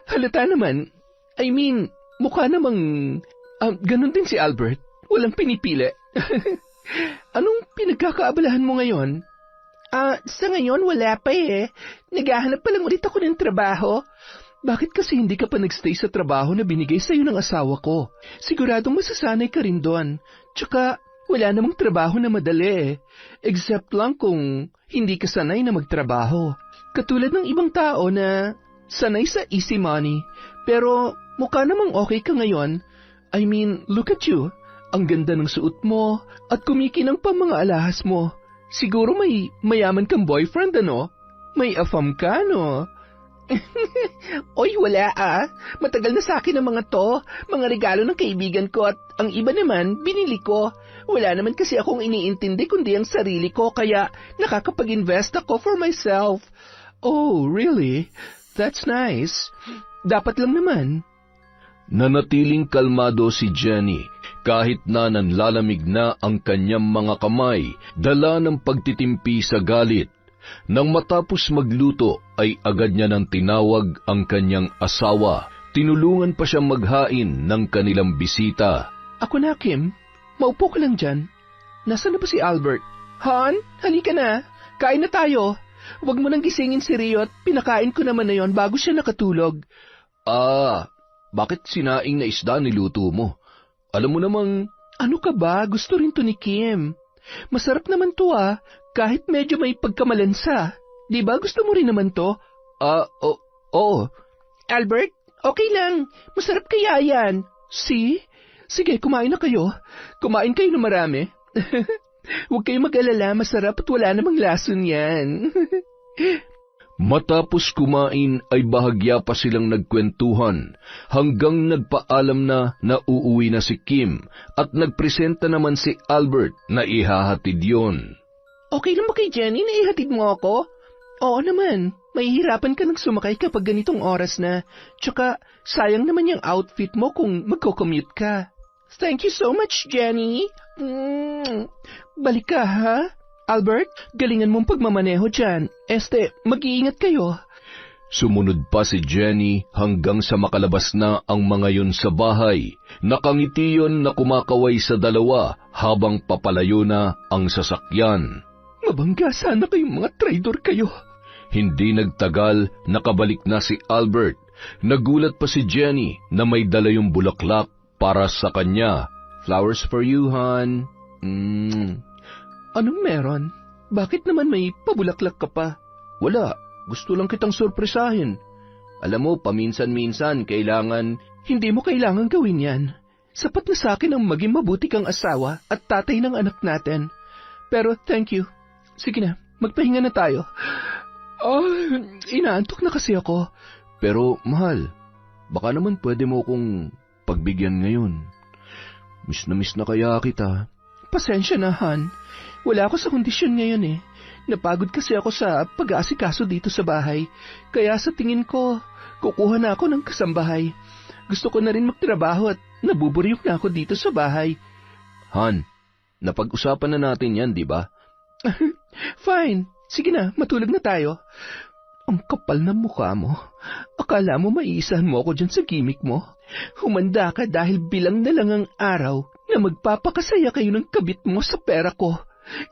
Halata naman. I mean, mukha namang... ganun din si Albert. Walang pinipili. Anong pinagkakaabalahan mo ngayon? Sa ngayon wala pa eh. Naghahanap pa lang ulit ako ng trabaho. Bakit kasi hindi ka pa nagstay sa trabaho na binigay sa'yo ng asawa ko? Siguradong masasanay ka rin doon. Tsaka, wala namang trabaho na madali eh. Except lang kung hindi ka sanay na magtrabaho. Katulad ng ibang tao na sanay sa easy money. Pero mukha namang okay ka ngayon. I mean, look at you. Ang ganda ng suot mo at kumikinang pa mga alahas mo. Siguro may mayaman kang boyfriend, ano? May afam ka, no? Oy, wala Matagal na sa akin ang mga to. Mga regalo ng kaibigan ko at ang iba naman, binili ko. Wala naman kasi akong iniintindi kundi ang sarili ko kaya nakakapag-invest ako for myself. Oh, really? That's nice. Dapat lang naman. Nanatiling kalmado si Jenny kahit na nanlalamig na ang kanyang mga kamay, dala ng pagtitimpi sa galit. Nang matapos magluto ay agad niya nang tinawag ang kanyang asawa. Tinulungan pa siyang maghain ng kanilang bisita. Ako na, Kim. Maupo ka lang dyan. Nasaan na ba si Albert? Han, halika na. Kain na tayo. Huwag mo nang gisingin si Rio at pinakain ko naman na yon bago siya nakatulog. Bakit sinaing na isda niluto mo? Alam mo namang... Ano ka ba? Gusto rin to ni Kim. Masarap naman to kahit medyo may pagkamalansa. Di ba gusto mo rin naman to? Oo. Albert, okay lang. Masarap kaya yan. See? Sige, kumain na kayo. Kumain kayo na marami. Huwag kayong mag-alala, masarap at wala namang lason yan. Matapos kumain ay bahagya pa silang nagkwentuhan hanggang nagpaalam na uuwi na si Kim at nagpresenta naman si Albert na ihahatid yon. Okay lang ba kay Jenny na ihatid mo ako? Oo naman, mahihirapan ka nang sumakay kapag ganitong oras na. Tsaka sayang naman yung outfit mo kung magko-commute ka. Thank you so much, Jenny. Balik ka, ha? Albert, galingan mong pagmamaneho dyan. Mag-iingat kayo. Sumunod pa si Jenny hanggang sa makalabas na ang mga yun sa bahay. Nakangiti yun na kumakaway sa dalawa habang papalayo na ang sasakyan. Mabangga sana kayong mga traidor kayo. Hindi nagtagal, nakabalik na si Albert. Nagulat pa si Jenny na may dala yung bulaklak para sa kanya. Flowers for you, hon. Anong meron? Bakit naman may pabulaklak ka pa? Wala. Gusto lang kitang sorpresahin. Alam mo, paminsan-minsan, kailangan... Hindi mo kailangan gawin yan. Sapat na sa akin ang maging mabuti kang asawa at tatay ng anak natin. Pero thank you. Sige na, magpahinga na tayo. Inaantok na kasi ako. Pero, mahal, baka naman pwede mo akong pagbigyan ngayon. Miss na kaya kita. Pasensya na, Han. Wala ako sa kondisyon ngayon Napagod kasi ako sa pag-aasikaso dito sa bahay. Kaya sa tingin ko, kukuha na ako ng kasambahay. Gusto ko na rin magtrabaho at nabuburyok na ako dito sa bahay. Han, napag-usapan na natin yan, di ba? Fine. Sige na, matulog na tayo. Ang kapal ng mukha mo. Akala mo maiisahan mo ako dyan sa gimmick mo? Humanda ka dahil bilang na lang ang araw na magpapakasaya kayo ng kabit mo sa pera ko.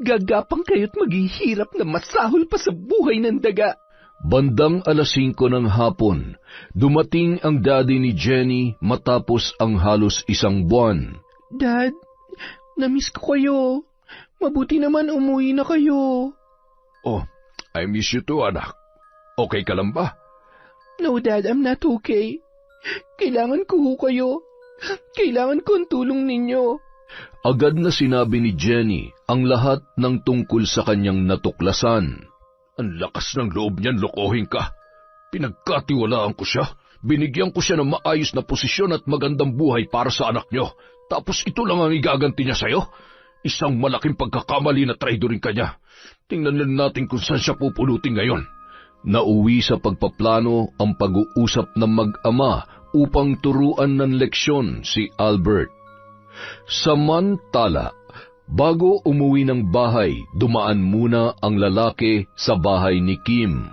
Gagapang kayo't maghihirap na masahol pa sa buhay ng daga. Bandang 5:00 ng hapon, dumating ang daddy ni Jenny matapos ang halos 1 buwan. Dad, namiss ko kayo. Mabuti naman umuwi na kayo. Oh, I miss you too, anak. Okay ka lang ba? No, Dad, I'm not okay. Kailangan ko kayo. Kailangan ko ang tulong ninyo. Agad na sinabi ni Jenny ang lahat ng tungkol sa kanyang natuklasan. Ang lakas ng loob niyan, lokohin ka. Pinagkatiwalaan ko siya. Binigyan ko siya ng maayos na posisyon at magandang buhay para sa anak niyo. Tapos ito lang ang igaganti niya sa'yo? Isang malaking pagkakamali na traidorin ka niya. Tingnan lang natin kung saan siya pupulutin ngayon. Nauwi sa pagpaplano ang pag-uusap ng mag-ama upang turuan ng leksyon si Albert. Samantala, bago umuwi ng bahay, dumaan muna ang lalaki sa bahay ni Kim.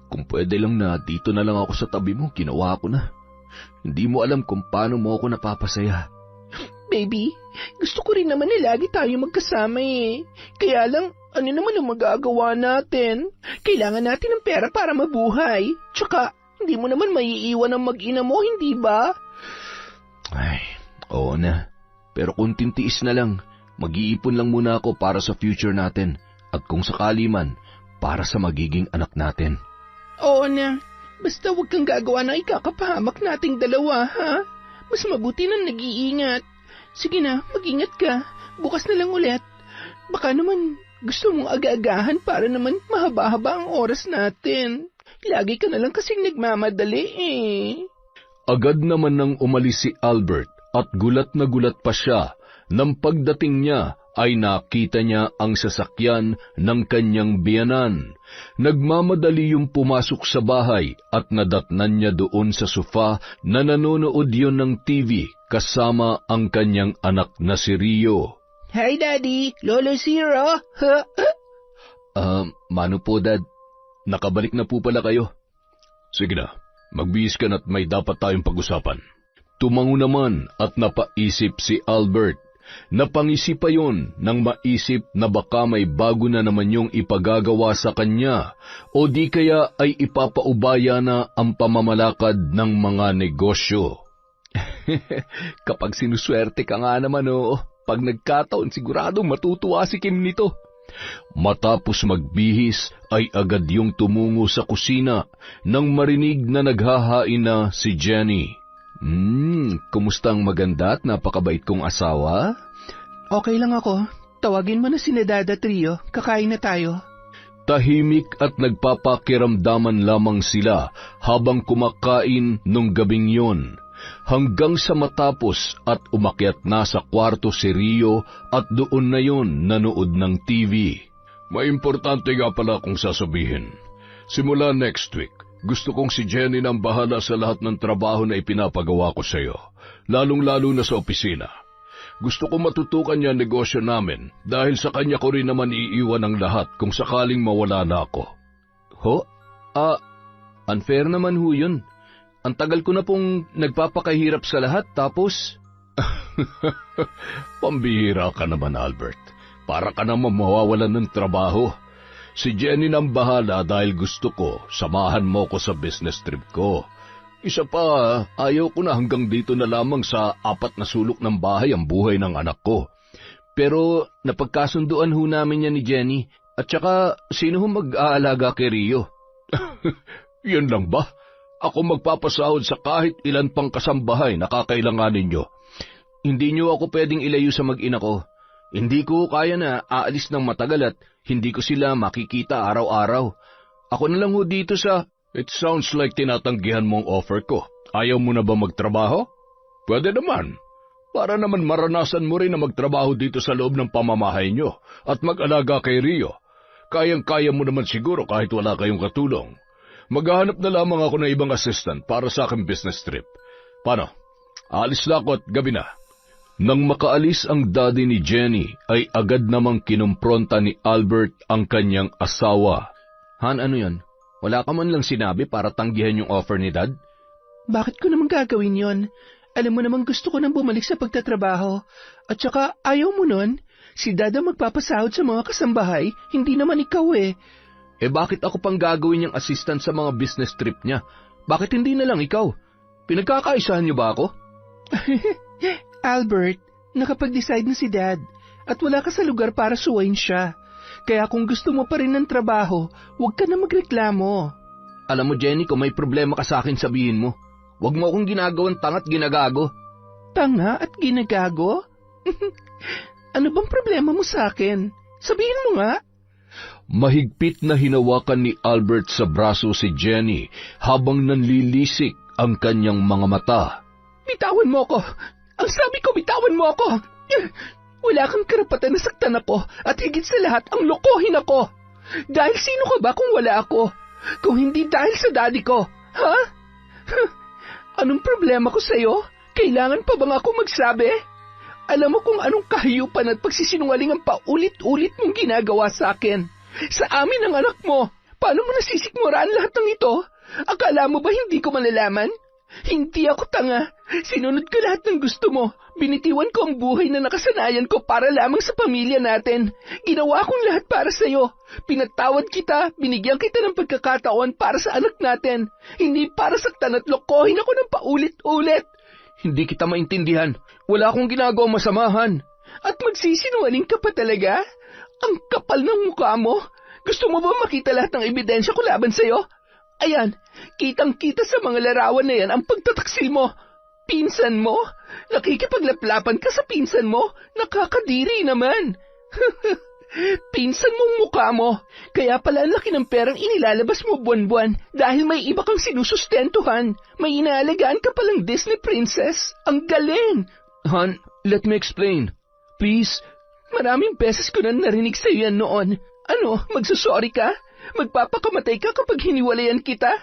Kung pwede lang na dito na lang ako sa tabi mo, ginawa ko na. Hindi mo alam kung paano mo ako napapasaya. Baby, gusto ko rin naman lagi tayo magkasama Kaya lang, ano naman ang magagawa natin? Kailangan natin ng pera para mabuhay. Tsaka, hindi mo naman maiiwan ang mag-ina mo, hindi ba? Ay, oo na. Pero kung tintiis na lang, mag-iipon lang muna ako para sa future natin at kung sakali man, para sa magiging anak natin. Oo na. Basta huwag kang gagawa na ikakapahamak nating dalawa, ha? mas mabuti nang nag-iingat. Sige na, mag-ingat ka. Bukas na lang ulit. Baka naman gusto mong aga-agahan para naman mahaba-haba ang oras natin. Lagi ka na lang kasing nagmamadali eh. Agad naman nang umalis si Albert at gulat na gulat pa siya nang pagdating niya ay nakita niya ang sasakyan ng kanyang biyanan. Nagmamadali yung pumasok sa bahay at nadatnan niya doon sa sofa na nanonood yon ng TV kasama ang kanyang anak na si Rio. Hi Daddy, Lolo Zero. Mano po Dad, nakabalik na po pala kayo. Sige na, magbihis ka na't may dapat tayong pag-usapan. Tumango naman at napaisip si Albert. Napangisi pa yon nang maisip na baka may bago na naman yung ipagagawa sa kanya o di kaya ay ipapaubaya na ang pamamalakad ng mga negosyo. Kapag sinuswerte ka nga naman pag nagkataon siguradong matutuwa si Kim nito. Matapos magbihis ay agad yung tumungo sa kusina nang marinig na naghahain na si Jenny. Kumusta ang maganda at napakabait kong asawa? Okay lang ako. Tawagin mo na si Dad at Rio. Kakain na tayo. Tahimik at nagpapakiramdaman lamang sila habang kumakain nung gabing yon. Hanggang sa matapos at umakyat na sa kwarto si Rio at doon na yon nanood ng TV. May importante nga pala akong sasabihin. Simula next week, gusto kong si Jenny nang bahala sa lahat ng trabaho na ipinapagawa ko sa iyo, lalong-lalo na sa opisina. Gusto ko matutukan niya ang negosyo namin dahil sa kanya ko rin naman iiwan ang lahat kung sakaling mawala na ako. Unfair naman ho yun. Ang tagal ko na pong nagpapakahirap sa lahat tapos... Pambihira ka naman, Albert. Para ka naman mawawalan ng trabaho. Si Jenny nang bahala dahil gusto ko, samahan mo ko sa business trip ko. Isa pa, ayaw ko na hanggang dito na lamang sa 4 na sulok ng bahay ang buhay ng anak ko. Pero napagkasunduan ho namin yan ni Jenny. At saka, sino ho mag-aalaga kay Rio? Yan lang ba? Ako magpapasahod sa kahit ilan pang kasambahay na kakailanganin nyo. Hindi nyo ako pwedeng ilayo sa mag-ina ko. Hindi ko kaya na aalis ng matagal at hindi ko sila makikita araw-araw. Ako na lang ho dito sa... It sounds like tinatanggihan mong offer ko. Ayaw mo na ba magtrabaho? Pwede naman. Para naman maranasan mo rin na magtrabaho dito sa loob ng pamamahay nyo at mag-alaga kay Rio. Kayang-kaya mo naman siguro kahit wala kayong katulong. Maghahanap na lamang ako ng ibang assistant para sa aking business trip. Paano? Aalis na ako at gabi na. Nang makaalis ang daddy ni Jenny, ay agad namang kinumpronta ni Albert ang kanyang asawa. Han, ano yan? Wala ka man lang sinabi para tanggihan yung offer ni Dad? Bakit ko naman gagawin yon? Alam mo naman gusto ko nang bumalik sa pagtatrabaho. At saka ayaw mo nun? Si Dad ang magpapasahod sa mga kasambahay, hindi naman ikaw eh. Bakit ako pang gagawin niyang assistant sa mga business trip niya? Bakit hindi na lang ikaw? Pinagkakaisahan niyo ba ako? Albert, nakapag-decide na si Dad at wala ka sa lugar para suwain siya. Kaya kung gusto mo pa rin ng trabaho, huwag ka na magreklamo. Alam mo Jenny, kung may problema ka sa akin sabihin mo. Huwag mo akong ginagawang tanga at ginagago. Tanga at ginagago? Ano bang problema mo sa akin? Sabihin mo nga. Mahigpit na hinawakan ni Albert sa braso si Jenny habang nanlilisik ang kanyang mga mata. Bitawan mo ako! Ang sabi ko, bitawan mo ako! Wala kang karapatan na saktan ako at higit sa lahat ang lokohin ako. Dahil sino ka ba kung wala ako? Kung hindi dahil sa daddy ko, ha? Anong problema ko sa'yo? Kailangan pa bang ako magsabi? Alam mo kung anong kahiyupan at pagsisinungaling ang paulit-ulit mong ginagawa sa akin. Sa amin ang anak mo. Paano mo nasisikmuraan lahat ng ito? Akala mo ba hindi ko malalaman? Hindi ako tanga. Sinunod ko lahat ng gusto mo. Binitiwan ko ang buhay na nakasanayan ko para lamang sa pamilya natin. Ginawa kong lahat para sa'yo. Pinatawad kita, binigyan kita ng pagkakataon para sa anak natin. Hindi para saktan at lokohin ako ng paulit-ulit. Hindi kita maintindihan. Wala akong ginagawang masamahan. At magsisinungaling ka pa talaga? Ang kapal ng mukha mo. Gusto mo ba makita lahat ng ebidensya ko laban sa'yo? Ayan, kitang-kita sa mga larawan na yan ang pagtataksil mo. Pinsan mo? Nakikipaglaplapan ka sa pinsan mo? Nakakadiri naman. Pinsan mong mukha mo. Kaya pala ang laki ng perang inilalabas mo buwan-buwan dahil may iba kang sinusustentuhan. May inaalagaan ka palang Disney princess. Ang galing. Han, let me explain. Please. Maraming beses ko na narinig sa iyo yan noon. Ano, magsasorry ka? Magpapakamatay ka kapag hiniwalayan kita?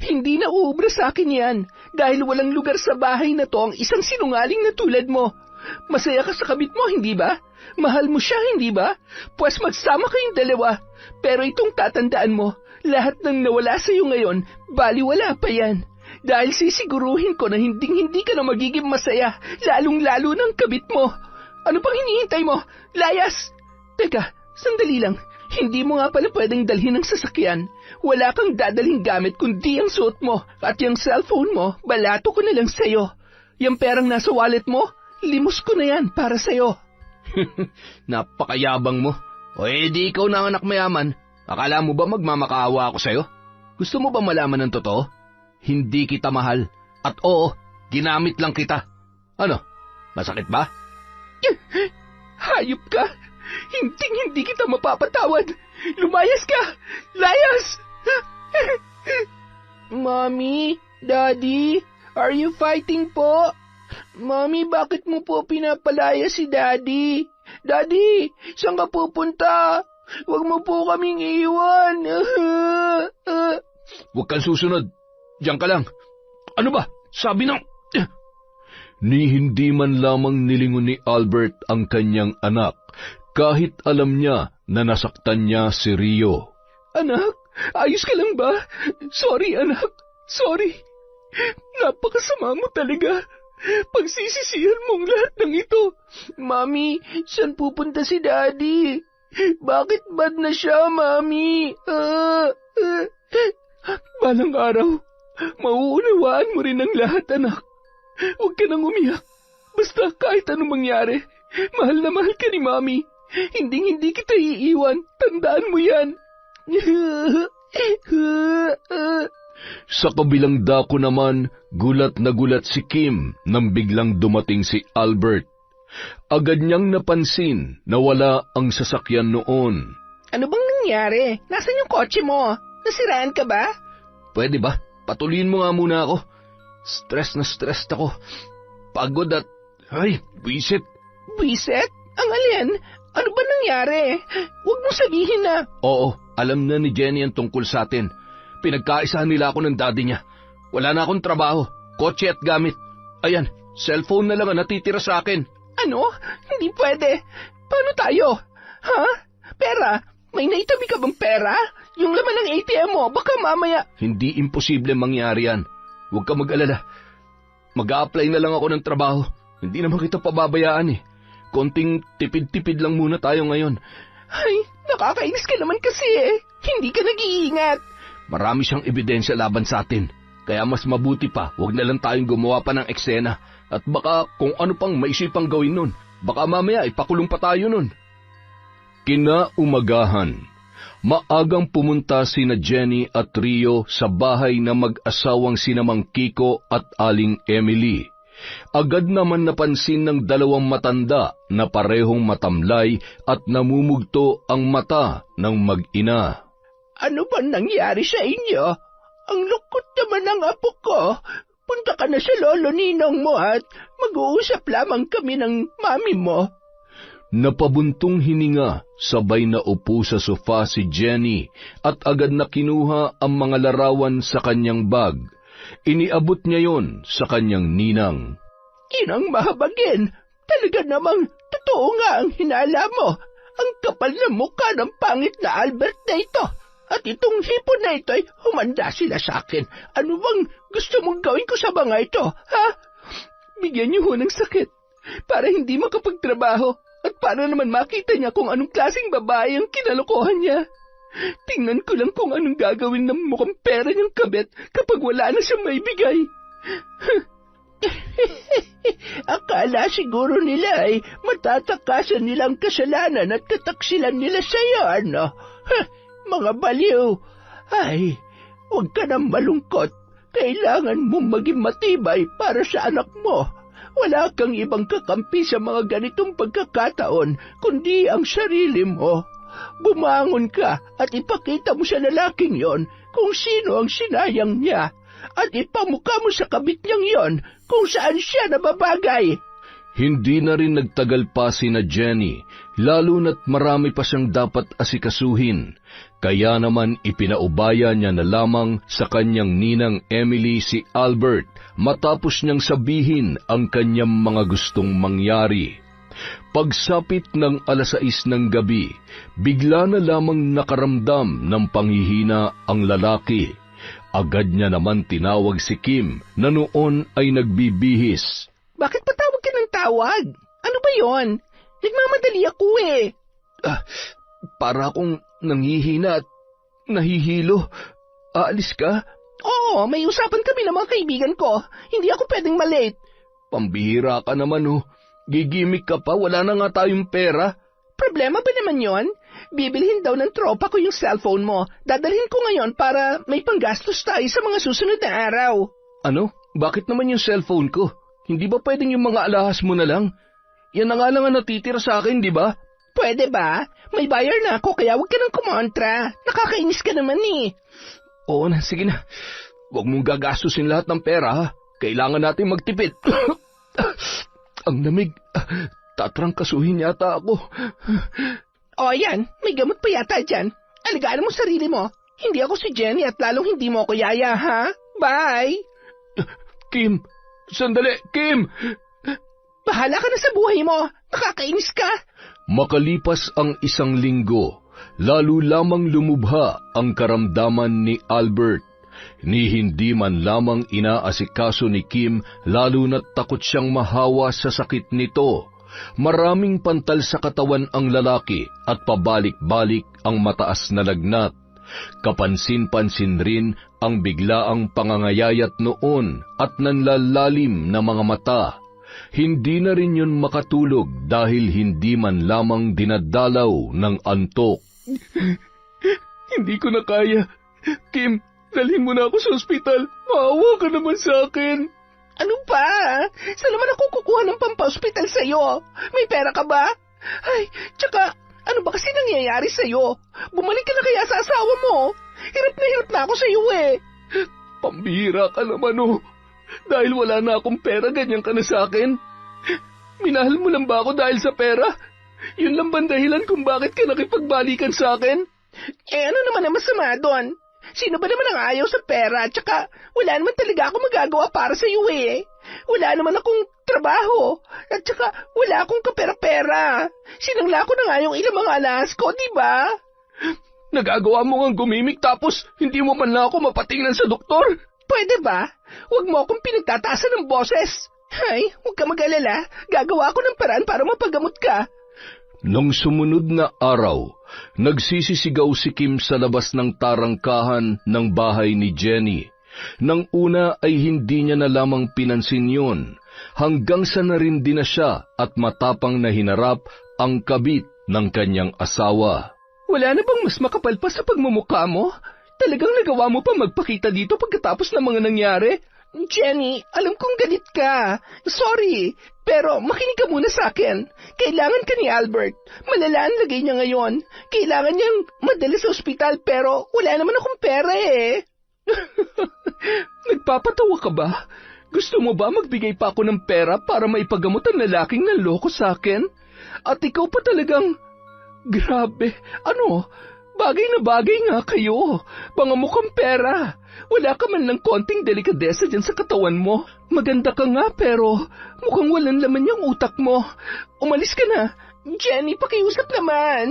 Hindi na uubra sa akin yan, dahil walang lugar sa bahay na to ang isang sinungaling na tulad mo. Masaya ka sa kabit mo, hindi ba? Mahal mo siya, hindi ba? Pues magsama kayong dalawa. Pero itong tatandaan mo, lahat ng nawala sa iyo ngayon, baliwala pa yan. Dahil sisiguruhin ko na hindi ka na magiging masaya, lalong-lalo ng kabit mo. Ano pang hinihintay mo? Layas! Teka, sandali lang. Hindi mo nga pala pwedeng dalhin ng sasakyan. Wala kang dadaling gamit kundi ang suot mo at yung cellphone mo, balato ko na lang sa'yo. Yung perang nasa wallet mo, limos ko na yan para sa'yo. Napakayabang mo. O di ikaw na anak mayaman. Akala mo ba magmamakaawa ako sa'yo? Gusto mo ba malaman ng totoo? Hindi kita mahal. At oo, ginamit lang kita. Ano? Masakit ba? Hayop ka! Hindi kita mapapatawad! Lumayas ka! Layas! Mommy, Daddy, are you fighting po? Mommy, bakit mo po pinapalaya si Daddy? Daddy, saan ka pupunta? Huwag mo po kaming iiwan. Huwag kang susunod. Diyan ka lang. Ano ba? Sabi ng... Ni hindi man lamang nilingon ni Albert ang kanyang anak, kahit alam niya na nasaktan niya si Rio. Anak, ayos ka lang ba? Sorry, anak. Sorry. Napakasama mo talaga. Pagsisisihan mong lahat ng ito. Mami, saan pupunta si Daddy? Bakit bad na siya, Mami? Balang araw, mauunawaan mo rin ang lahat, anak. Huwag ka nang umiyak. Basta kahit anong mangyari, mahal na mahal ka ni Mami. Hindi kita iiwan. Tandaan mo yan. Sa kabilang dako naman, gulat na gulat si Kim nang biglang dumating si Albert. Agad niyang napansin na wala ang sasakyan noon. Ano bang nangyari? Nasaan yung kotse mo? Nasiraan ka ba? Pwede ba? Patuloyin mo nga muna ako. Stress na stress ako. Pagod at... Ay, buwisit. Buwisit? Ang alin? Ano ba nangyari? Huwag mong sabihin na... Oo, alam na ni Jenny ang tungkol sa atin. Pinagkaisahan nila ako ng daddy niya. Wala na akong trabaho, kotse at gamit. Ayan, cellphone na lang ang natitira sa akin. Ano? Hindi pwede. Paano tayo? Ha? Pera? May naitabi ka bang pera? Yung laman ng ATM mo, baka mamaya... Hindi imposible mangyari yan. Huwag ka mag-alala. Mag-a-apply na lang ako ng trabaho. Hindi naman kita pababayaan eh. Konting tipid-tipid lang muna tayo ngayon. Ay, nakakainis ka naman kasi eh. Hindi ka nag-iingat. Marami siyang ebidensya laban sa atin. Kaya mas mabuti pa, huwag na lang tayong gumawa pa ng eksena. At baka kung ano pang maisipang gawin nun. Baka mamaya ipakulong pa tayo nun. Kinaumagahan. Maagang pumunta sina Jenny at Rio sa bahay na mag-asawang sina Mang Kiko at Aling Emily. Agad naman napansin ng dalawang matanda na parehong matamlay at namumugto ang mata ng mag-ina. Ano ba nangyari sa inyo? Ang lungkot naman ng apo ko. Punta ka na sa lolo ninong mo at mag-uusap lamang kami ng mami mo. Napabuntong hininga, sabay na upo sa sofa si Jenny at agad na kinuha ang mga larawan sa kanyang bag. Iniabot niya yon sa kanyang ninang. Inang mahabagin, talaga namang totoo nga ang hinala mo. Ang kapal na mukha ng pangit na Albert na ito. At itong hipon na ito ay humanda sila sa akin. Ano bang gusto mong gawin ko sa mga ito, ha? Bigyan niyo ho ng sakit para hindi makapagtrabaho. At para naman makita niya kung anong klaseng babae ang kinalokohan niya. Tingnan ko lang kung anong gagawin ng mukhang pera niyang kabit kapag wala na siyang maibigay. Akala siguro nila ay matatakasan nilang kasalanan at kataksilan nila sa iyo, ano? Mga baliw! Ay, huwag ka nang malungkot. Kailangan mong maging matibay para sa anak mo. Wala kang ibang kakampi sa mga ganitong pagkakataon, kundi ang sarili mo. Bumangon ka at ipakita mo sa lalaking yon kung sino ang sinayang niya, at ipamukha mo sa kabit niyang yon kung saan siya nababagay. Hindi na rin nagtagal pa sina Jenny, lalo na't marami pa siyang dapat asikasuhin. Kaya naman ipinaubaya niya na lamang sa kanyang ninang Emily si Albert matapos niyang sabihin ang kanyang mga gustong mangyari. Pagsapit ng 6:00 ng gabi, bigla na lamang nakaramdam ng panghihina ang lalaki. Agad niya naman tinawag si Kim na noon ay nagbibihis. Bakit patawag ka ng tawag? Ano ba yon? Nagmamadali ako eh. Para akong nanghihina at nahihilo. Aalis ka? Oo, may usapan kami ng mga kaibigan ko. Hindi ako pwedeng malate. Pambihira ka naman oh. Gigimik ka pa, wala na nga tayong pera. Problema ba naman yon? Bibilhin daw ng tropa ko yung cellphone mo. Dadalhin ko ngayon para may panggastos tayo sa mga susunod na araw. Ano? Bakit naman yung cellphone ko? Hindi ba pwedeng yung mga alahas mo na lang? Yan na nga lang ang natitira sa akin, di ba? Pwede ba? May buyer na ako kaya huwag ka nang kumontra. Nakakainis ka naman eh. Oo na, sige na. Huwag mong gagastusin lahat ng pera ha. Kailangan natin magtipid. Ang lamig. Tatrangkasuhin yata ako. O yan, may gamot pa yata dyan. Alagaan mo sarili mo. Hindi ako si Jenny at lalong hindi mo ako yaya, ha? Bye! Kim! Sandali! Kim! Bahala ka na sa buhay mo. Nakakainis ka. Makalipas ang 1 linggo, lalo lamang lumubha ang karamdaman ni Albert. Ni hindi man lamang inaasikaso ni Kim, lalo na't takot siyang mahawa sa sakit nito. Maraming pantal sa katawan ang lalaki at pabalik-balik ang mataas na lagnat. Kapansin-pansin rin ang biglaang pangangayayat noon at nanlalalim na mga mata. Hindi na rin yun makatulog dahil hindi man lamang dinadalaw ng antok. Hindi ko na kaya. Kim, dalhin mo na ako sa ospital. Maawa ka naman sa akin. Ano ba? Saan naman ako kukuha ng pampa-ospital sa'yo? May pera ka ba? Ay, tsaka, ano ba kasi nangyayari sa'yo? Bumalik ka na kaya sa asawa mo? Hirap na ako sa'yo eh. Pambihira ka naman oh. Dahil wala na akong pera, ganyan ka na sa akin. Minahal mo lang ba ako dahil sa pera? Yun lang ba dahilan kung bakit ka nakipagbalikan sa akin? Eh ano naman ang masama doon? Sino ba naman ang ayaw sa pera? Tsaka wala naman talaga ako magagawa para sa iyo eh. Wala naman akong trabaho. At tsaka wala akong kapera-pera. Sinangla ko na nga yung ilang mga alas ko, di ba? Nagagawa mo ngang gumimik tapos hindi mo man lang ako mapatingnan sa doktor? Pwede ba? Huwag mo akong pinagtataasan ng boses. Ay, huwag ka mag-alala. Gagawa ako ng paraan para mapagamot ka. Nung sumunod na araw, nagsisisigaw si Kim sa labas ng tarangkahan ng bahay ni Jenny. Nang una ay hindi niya na lamang pinansin yun, hanggang sa narindi na siya at matapang na hinarap ang kabit ng kanyang asawa. Wala na bang mas makapal pa sa pagmumukha mo? Talagang nagawa mo pa magpakita dito pagkatapos ng mga nangyari? Jenny, alam kong galit ka. Sorry, pero makinig ka muna sa akin. Kailangan ka ni Albert. Malala ang lagay niya ngayon. Kailangan niyang madala sa ospital pero wala naman akong pera eh. Nagpapatawa ka ba? Gusto mo ba magbigay pa ako ng pera para maipagamot ang lalaking nanloko sa akin? At ikaw pa talagang... Grabe, ano? Bagay na bagay nga kayo. Pangamukhang pera. Wala ka man ng konting delikadesa dyan sa katawan mo. Maganda ka nga pero mukhang walang laman yung utak mo. Umalis ka na. Jenny, pakiusap naman.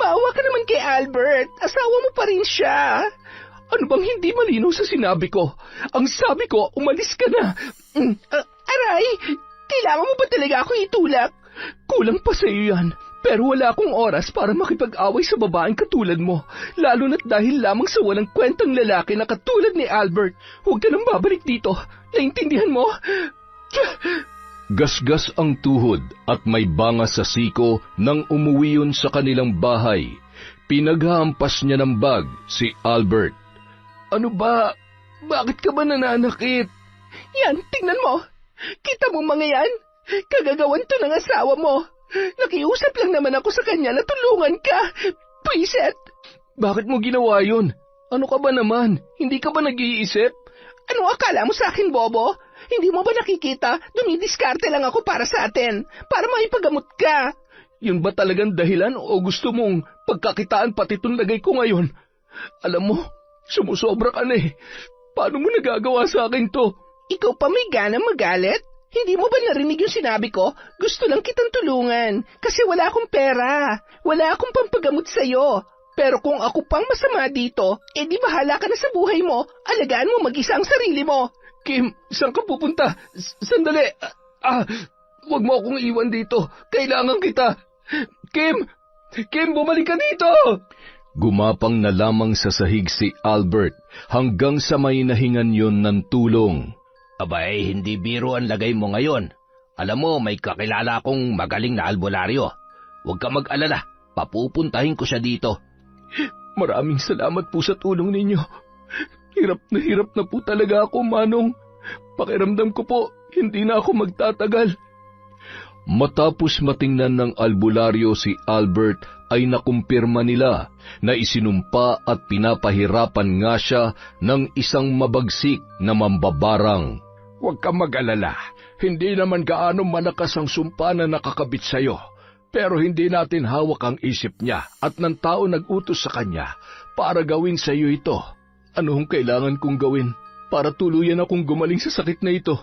Maawa ka naman kay Albert. Asawa mo pa rin siya. Ano bang hindi malinaw sa sinabi ko? Ang sabi ko, umalis ka na. Aray, kailangan mo ba talaga akong itulak? Kulang pa sa iyo yan. Pero wala akong oras para makipag-away sa babaeng katulad mo, lalo na't dahil lamang sa walang kwentang lalaki na katulad ni Albert. Huwag ka nang babalik dito. Naintindihan mo? Gasgas ang tuhod at may bangas sa siko nang umuwi yun sa kanilang bahay. Pinaghahampas niya ng bag si Albert. Ano ba? Bakit ka ba nananakit? Yan, tingnan mo. Kita mo mga yan? Kagagawan to ng asawa mo. Nakiusap lang naman ako sa kanya na tulungan ka. Pwiset! Bakit mo ginawa yun? Ano ka ba naman? Hindi ka ba nag-iisip? Ano akala mo sa akin, Bobo? Hindi mo ba nakikita? Dumidiskarte lang ako para sa atin. Para maipagamot ka. Yun ba talagang dahilan o gusto mong pagkakitaan pati itong lagay ko ngayon? Alam mo, sumusobra ka na eh. Paano mo nagagawa sa akin to? Ikaw pa may gana magalit? Hindi mo ba narinig yung sinabi ko? Gusto lang kitang tulungan. Kasi wala akong pera. Wala akong pampagamot sa'yo. Pero kung ako pang masama dito, edi bahala ka na sa buhay mo. Alagaan mo mag-isa ang sarili mo. Kim, saan ka pupunta? Sandali. Huwag mo akong iwan dito. Kailangan kita. Kim, bumalik ka dito! Gumapang na lamang sa sahig si Albert hanggang sa may nahingan yon ng tulong. Abay, hindi biro ang lagay mo ngayon. Alam mo, may kakilala akong magaling na albularyo. Huwag ka mag-alala, papupuntahin ko siya dito. Maraming salamat po sa tulong ninyo. Hirap na po talaga ako, Manong. Pakiramdam ko po, hindi na ako magtatagal. Matapos matingnan ng albularyo si Albert ay nakumpirma nila na isinumpa at pinapahirapan nga siya ng isang mabagsik na mambabarang. Huwag ka mag-alala, hindi naman gaano malakas ang sumpa na nakakabit sa'yo. Pero hindi natin hawak ang isip niya at ng tao nag-utos sa kanya para gawin sa iyo ito. Ano ang kailangan kong gawin para tuluyan akong gumaling sa sakit na ito?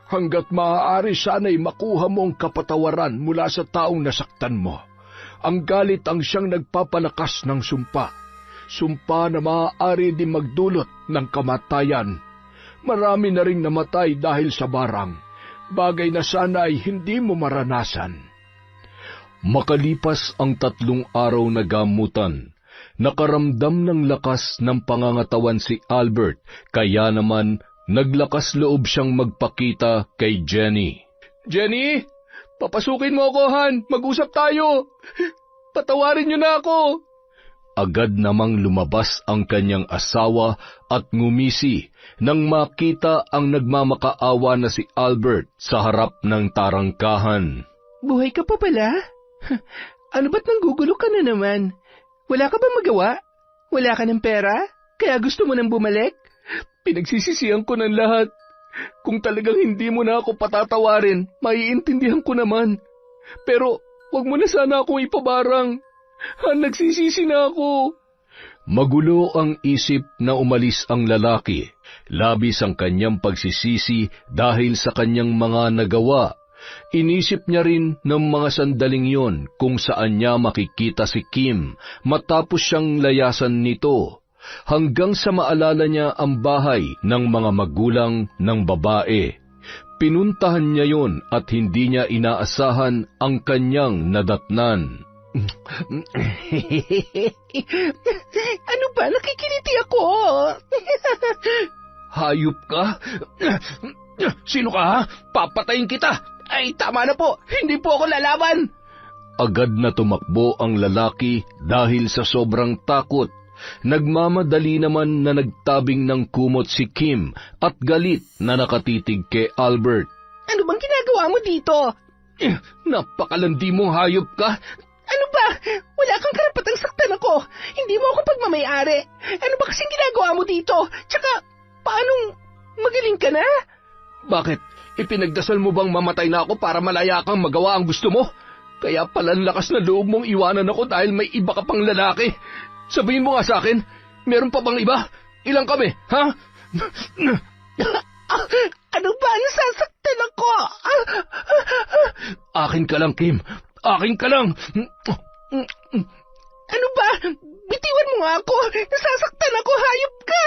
Hanggat maaari sana'y makuha mo ang kapatawaran mula sa taong nasaktan mo. Ang galit ang siyang nagpapalakas ng sumpa. Sumpa na maaari din magdulot ng kamatayan. Marami na ring namatay dahil sa barang. Bagay na sana'y hindi mo maranasan. Makalipas ang 3 araw na gamutan, nakaramdam ng lakas ng pangangatawan si Albert, kaya naman naglakas loob siyang magpakita kay Jenny. Jenny, papasukin mo ako, Han. Mag-usap tayo. Patawarin niyo na ako. Agad namang lumabas ang kanyang asawa at ngumisi nang makita ang nagmamakaawa na si Albert sa harap ng tarangkahan. Buhay ka pa pala? Ano ba't nanggugulo ka na naman? Wala ka ba magawa? Wala ka ng pera? Kaya gusto mo nang bumalik? Pinagsisisihan ko ng lahat. Kung talagang hindi mo na ako patatawarin, maiintindihan ko naman. Pero wag mo na sana akong ipabarang. Nagsisisi na ako. Magulo ang isip na umalis ang lalaki. Labis ang kanyang pagsisisi dahil sa kanyang mga nagawa. Inisip niya rin ng mga sandaling yon kung saan niya makikita si Kim matapos siyang layasan nito, hanggang sa maalala niya ang bahay ng mga magulang ng babae. Pinuntahan niya yon at hindi niya inaasahan ang kanyang nadatnan. Ano ba? Nakikiliti ako. Hayop ka? Sino ka, ha? Papatayin kita! Ay, tama na po. Hindi po ako lalaban. Agad na tumakbo ang lalaki dahil sa sobrang takot. Nagmamadali naman na nagtabing ng kumot si Kim at galit na nakatitig kay Albert. Ano bang ginagawa mo dito? Napakalandi mong hayop ka. Ano ba? Wala kang karapatang saktan ako. Hindi mo ako pagmamayari. Ano ba kasing ginagawa mo dito? Tsaka, paanong magaling ka na? Bakit? Ipinagdasal mo bang mamatay na ako para malaya kang magawa ang gusto mo? Kaya pala lakas na loob mong iwanan ako dahil may iba ka pang lalaki. Sabihin mo nga sa akin, meron pa bang iba? Ilang kami, ha? Ano ba? Nasasaktan ako. Akin ka lang, Kim. Akin ka lang. Ano ba? Bitiwan mo nga ako. Nasasaktan ako. Hayop ka.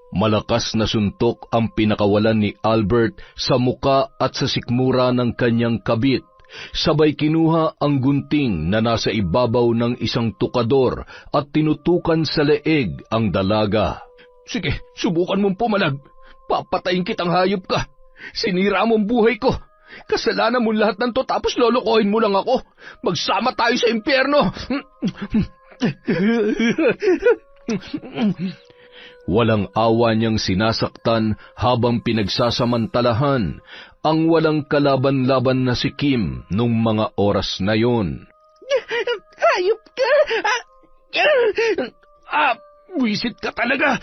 Malakas na suntok ang pinakawalan ni Albert sa muka at sa sikmura ng kanyang kabit. Sabay kinuha ang gunting na nasa ibabaw ng isang tukador at tinutukan sa leeg ang dalaga. Sige, subukan mong pumalag. Papatayin kitang hayop ka. Sinira mong buhay ko. Kasalanan mo lahat ng to tapos lolokohin mo lang ako. Magsama tayo sa impyerno. Walang awa niyang sinasaktan habang pinagsasamantalahan ang walang kalaban-laban na si Kim nung mga oras na yon. Hayop ka! Wisit ka talaga!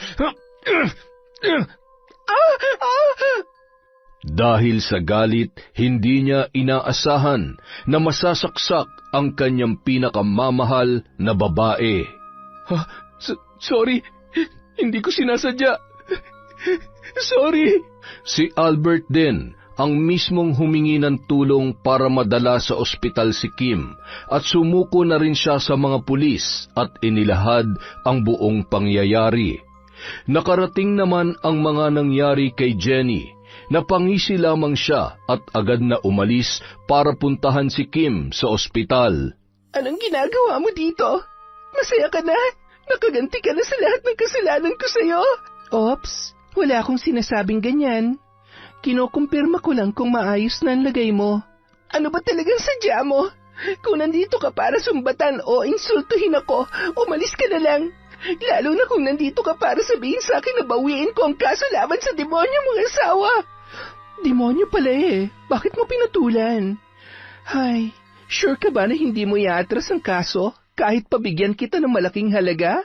Dahil sa galit, hindi niya inaasahan na masasaksak ang kanyang pinakamamahal na babae. Sorry, hindi ko sinasadya. Sorry. Si Albert din ang mismong humingi ng tulong para madala sa ospital si Kim at sumuko na rin siya sa mga pulis at inilahad ang buong pangyayari. Nakarating naman ang mga nangyari kay Jenny. Napangisi lamang siya at agad na umalis para puntahan si Kim sa ospital. Anong ginagawa mo dito? Masaya ka na? Nakaganti ka na sa lahat ng kasalanan ko sa'yo? Ops, wala akong sinasabing ganyan. Kinukumpirma ko lang kung maayos na ang lagay mo. Ano ba talagang sadya mo? Kung nandito ka para sumbatan o insultuhin ako, umalis ka na lang. Lalo na kung nandito ka para sabihin sa akin na bawiin ko ang kaso laban sa demonyo mong asawa. Demonyo pala eh. Bakit mo pinatulan? Hay, sure ka ba na hindi mo iatras ang kaso? Kahit pabigyan kita ng malaking halaga?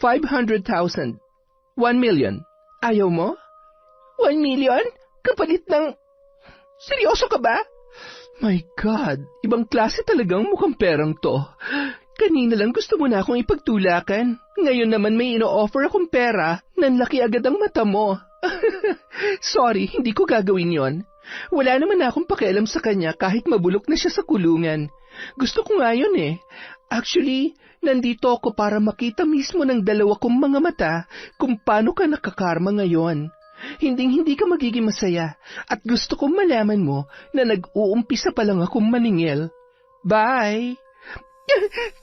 500,000. 1 million. Ayaw mo? 1 million? Kapalit ng... Seryoso ka ba? My God, ibang klase talagang mukhang perang to. Kanina lang gusto mo na akong ipagtulakan. Ngayon naman may ino-offer akong pera, nanlaki agad ang mata mo. Sorry, hindi ko gagawin yon. Wala naman na akong pakialam sa kanya kahit mabulok na siya sa kulungan. Gusto ko nga yun eh. Actually, nandito ako para makita mismo ng dalawa kong mga mata kung paano ka nakakarma ngayon. Hinding-hindi ka magiging masaya at gusto kong malaman mo na nag-uumpisa pa lang akong maningil. Bye!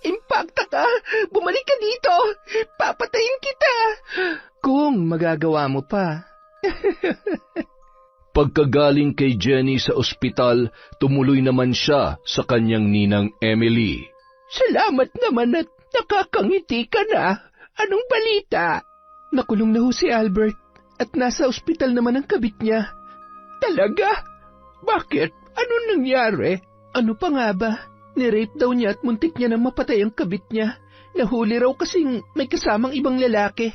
Impakta ka! Bumalik ka dito! Papatayin kita! Kung magagawa mo pa. Pagkagaling kay Jenny sa ospital, tumuloy naman siya sa kanyang ninang Emily. Salamat naman at nakakangiti ka na. Anong balita? Nakulong na ho si Albert at nasa ospital naman ang kabit niya. Talaga? Bakit? Anong nangyari? Ano pa nga ba? Nirape daw niya at muntik niya nang mapatay ang kabit niya. Nahuli raw kasing may kasamang ibang lalaki.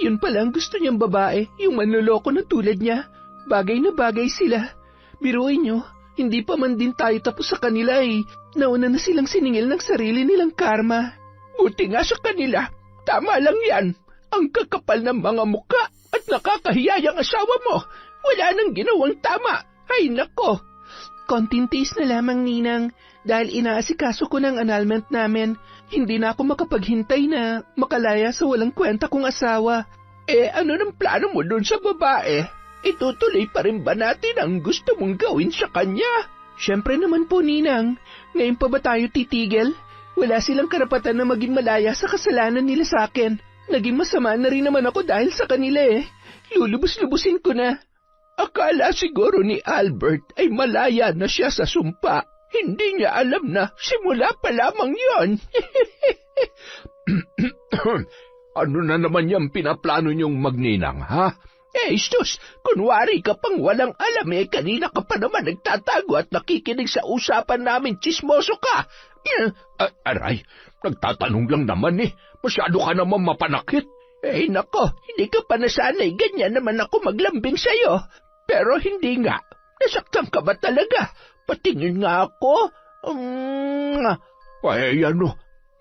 Yun pala ang gusto niyang babae, yung manloloko na tulad niya. Bagay na bagay sila. Biruin niyo, hindi pa man din tayo tapos sa kanila eh. Nauna na silang siningil ng sarili nilang karma. Buti nga sa kanila. Tama lang yan. Ang kakapal ng mga muka at nakakahiyayang asawa mo. Wala nang ginawang tama. Ay nako. Konting tiis na lamang, Ninang. Dahil inaasikaso ko ng annulment namin, hindi na ako makapaghintay na makalaya sa walang kwenta kong asawa. Ano ng plano mo dun sa babae? Itutuloy pa rin ba natin ang gusto mong gawin sa kanya? Siyempre naman po, Ninang. Ngayon pa ba tayo titigil? Wala silang karapatan na maging malaya sa kasalanan nila sa akin. Naging masama na rin naman ako dahil sa kanila eh. Lulubos-lubusin ko na. Akala siguro ni Albert ay malaya na siya sa sumpa. Hindi niya alam na simula pa lamang yon. Ano na naman yung pinaplano niyong magninang, ha? Sus, kunwari ka pang walang alam kanina ka pa naman nagtatago at nakikinig sa usapan namin, tsismoso ka. Aray, nagtatanong lang naman Masyado ka naman mapanakit. Nako, hindi ka pa nasanay, ganyan naman ako maglambing sa'yo. Pero hindi nga, nasaktan ka ba talaga? Patingin nga ako.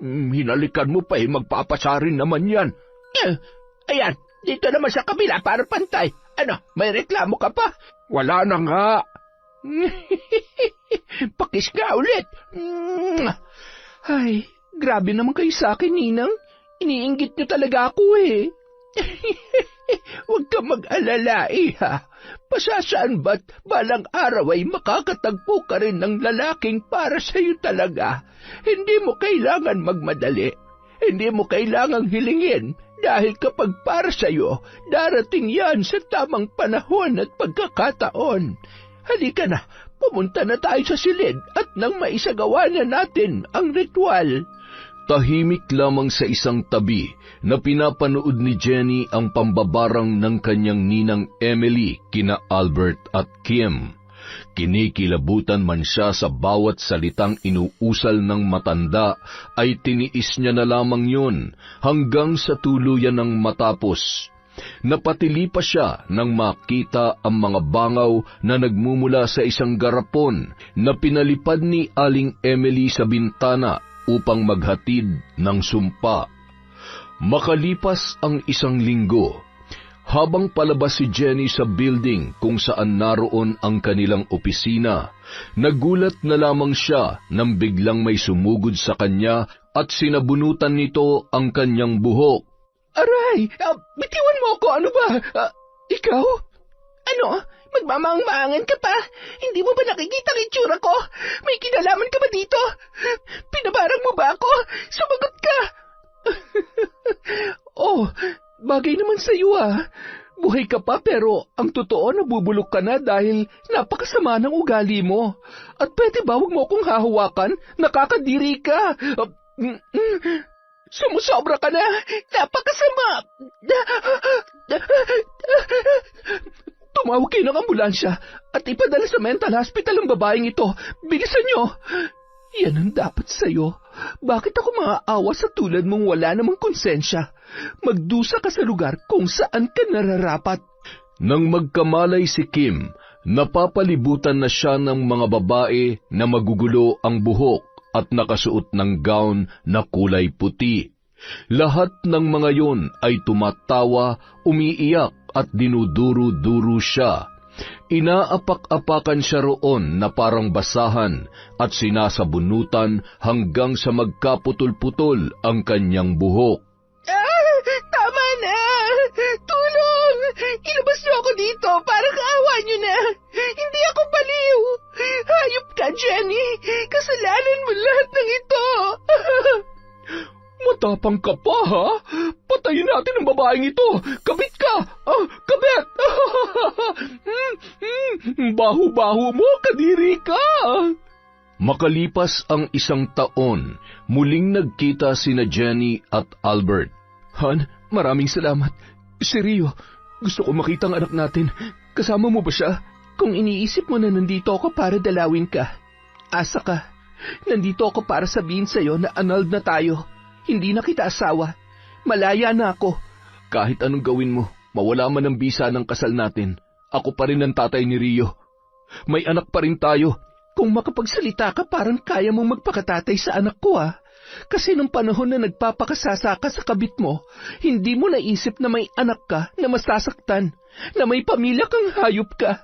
Hinalikan mo pa magpapasarin naman yan. Ayan, dito naman sa kabila para pantay. Ano, may reklamo ka pa? Wala na nga. Pakis ka ulit. Ay, grabe naman kayo sa akin, Ninang. Iniinggit niyo talaga ako eh. Huwag ka mag-alala, iha. Pasasaan ba't balang araw ay makakatagpo ka rin ng lalaking para sa'yo talaga. Hindi mo kailangan magmadali. Hindi mo kailangang hilingin dahil kapag para sa'yo, darating yan sa tamang panahon at pagkakataon. Halika na, pumunta na tayo sa silid at nang maisagawa na natin ang ritual. Tahimik lamang sa isang tabi na pinapanood ni Jenny ang pambabarang ng kanyang ninang Emily kina Albert at Kim. Kinikilabutan man siya sa bawat salitang inuusal ng matanda, ay tiniis niya na lamang yun hanggang sa tuluyan ng matapos. Napatili pa siya nang makita ang mga bangaw na nagmumula sa isang garapon na pinalipad ni Aling Emily sa bintana upang maghatid ng sumpa. Makalipas ang isang linggo, habang palabas si Jenny sa building kung saan naroon ang kanilang opisina, nagulat na lamang siya nang biglang may sumugod sa kanya at sinabunutan nito ang kanyang buhok. Aray! Bitiwan mo ako! Ano ba? Ikaw? Ano? Magmamang-maangan ka pa? Hindi mo ba nakikita ang itsura ko? May kinalaman ka ba dito? Pinabarang mo ba ako? Sumagot ka! Oh, bagay naman sa iyo Buhay ka pa pero ang totoo nabubulok ka na dahil napakasama ng ugali mo. At pwede ba huwag mo akong hahawakan? Nakakadiri ka! Sumusobra ka na! Napakasama! Tumawag kayo ng ambulansya at ipadala sa mental hospital ang babaeng ito. Bilisan nyo! Yan ang dapat sa'yo. Bakit ako maaawa sa tulad mong wala namang konsensya? Magdusa ka sa lugar kung saan ka nararapat. Nang magkamalay si Kim, napapalibutan na siya ng mga babae na magugulo ang buhok at nakasuot ng gown na kulay puti. Lahat ng mga yon ay tumatawa, umiiyak at dinuduro-duro siya. Inaapak-apakan siya roon na parang basahan at sinasabunutan hanggang sa magkaputol-putol ang kanyang buhok. Tama na! Tulong! Ilabas niyo ako dito para kaawa niyo na! Hindi ako baliw! Hayop ka, Jenny! Kasalanan mo lahat ng ito! Matapang ka pa, ha? Patayin natin ang babaeng ito! Kabit ka! Kabit! Baho-baho mo, kadiri ka! Makalipas ang isang taon, muling nagkita sina Jenny at Albert. Han, maraming salamat. Si Rio, gusto ko makita ang anak natin. Kasama mo ba siya? Kung iniisip mo na nandito ako para dalawin ka, asa ka. Nandito ako para sabihin sa'yo na annulled na tayo. Hindi na kita asawa. Malaya na ako. Kahit anong gawin mo, mawala man ang bisa ng kasal natin, ako pa rin ang tatay ni Rio. May anak pa rin tayo. Kung makapagsalita ka, parang kaya mong magpakatatay sa anak ko, Kasi nung panahon na nagpapakasasa ka sa kabit mo, hindi mo naisip na may anak ka na masasaktan, na may pamilya kang hayop ka.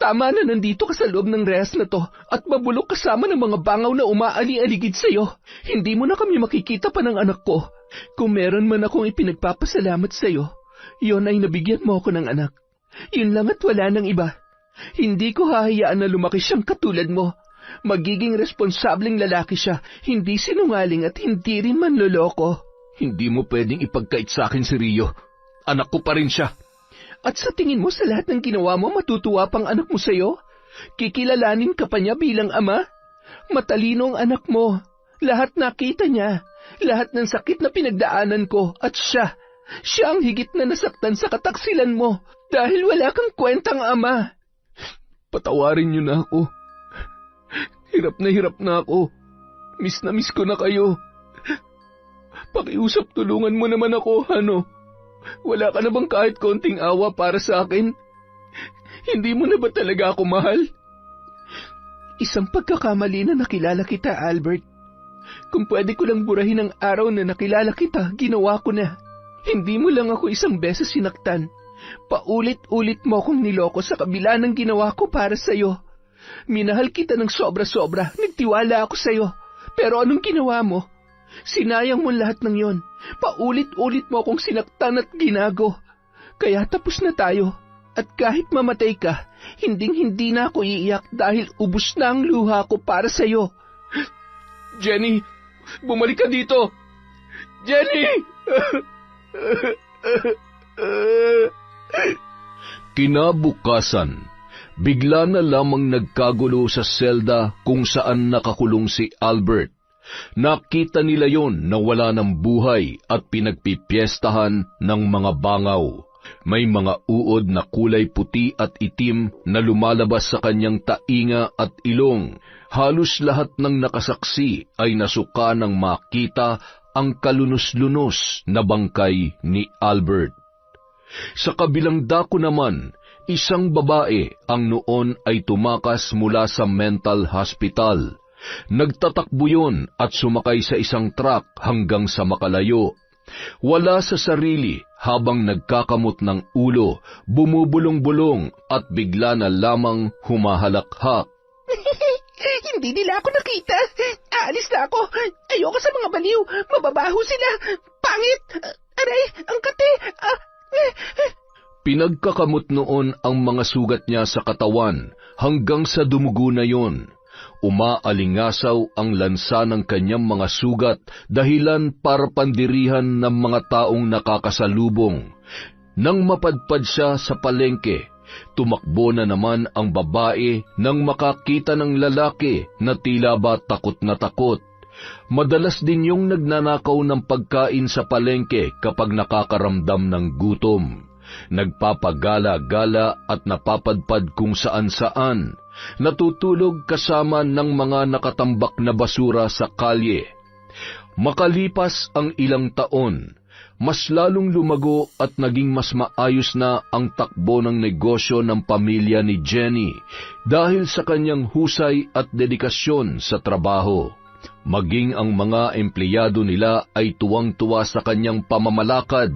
Tama na nandito ka sa loob ng rehas na to at mabulok kasama ng mga bangaw na umaali-aligid sa'yo. Hindi mo na kami makikita pa ng anak ko. Kung meron man akong ipinagpapasalamat sa'yo, yon ay nabigyan mo ako ng anak. Yun lang at wala nang iba. Hindi ko hahayaan na lumaki siyang katulad mo. Magiging responsableng lalaki siya, hindi sinungaling at hindi rin manloloko. Hindi mo pwedeng ipagkait sa akin si Rio. Anak ko pa rin siya. At sa tingin mo sa lahat ng ginawa mo, matutuwa pang anak mo sa'yo? Kikilalanin ka pa niya bilang ama? Matalino ang anak mo. Lahat nakita niya. Lahat ng sakit na pinagdaanan ko. At siya ang higit na nasaktan sa kataksilan mo dahil wala kang kwentang ama. Patawarin niyo na ako. Hirap na ako. Miss na miss ko na kayo. Pakiusap, tulungan mo naman ako, ano? Wala ka na bang kahit konting awa para sa akin? Hindi mo na ba talaga ako mahal? Isang pagkakamali na nakilala kita, Albert. Kung pwede ko lang burahin ang araw na nakilala kita, ginawa ko na. Hindi mo lang ako isang beses sinaktan. Paulit-ulit mo akong niloko sa kabila ng ginawa ko para sa'yo. Minahal kita ng sobra-sobra, nagtiwala ako sa'yo. Pero anong ginawa mo? Sinayang mo lahat ng yon. Paulit-ulit mo akong sinaktan at ginago. Kaya tapos na tayo. At kahit mamatay ka, hinding-hindi na ako iiyak dahil ubos na ang luha ko para sa'yo. Jenny, bumalik ka dito! Jenny! Kinabukasan, bigla na lamang nagkagulo sa selda kung saan nakakulong si Albert. Nakita nila yon na wala ng buhay at pinagpipiestahan ng mga bangaw. May mga uod na kulay puti at itim na lumalabas sa kanyang tainga at ilong. Halos lahat ng nakasaksi ay nasuka ng makita ang kalunos-lunos na bangkay ni Albert. Sa kabilang dako naman, isang babae ang noon ay tumakas mula sa mental hospital. Nagtatakbo yun at sumakay sa isang truck hanggang sa makalayo. Wala sa sarili habang nagkakamot ng ulo, bumubulong-bulong at bigla na lamang humahalakhak. Hindi nila ako nakita. Aalis na ako. Ayoko sa mga baliw. Mababaho sila. Pangit. Aray, ang kate. Pinagkakamot noon ang mga sugat niya sa katawan hanggang sa dumugo na yon. Umaalingasaw ang lansa ng kanyang mga sugat dahilan para pandirihan ng mga taong nakakasalubong. Nang mapadpad siya sa palengke, tumakbo na naman ang babae nang makakita ng lalaki na tila ba takot na takot. Madalas din yung nagnanakaw ng pagkain sa palengke kapag nakakaramdam ng gutom. Nagpapagala-gala at napapadpad kung saan-saan. Natutulog kasama ng mga nakatambak na basura sa kalye. Makalipas ang ilang taon, mas lalong lumago at naging mas maayos na ang takbo ng negosyo ng pamilya ni Jenny dahil sa kanyang husay at dedikasyon sa trabaho. Maging ang mga empleyado nila ay tuwang-tuwa sa kanyang pamamalakad,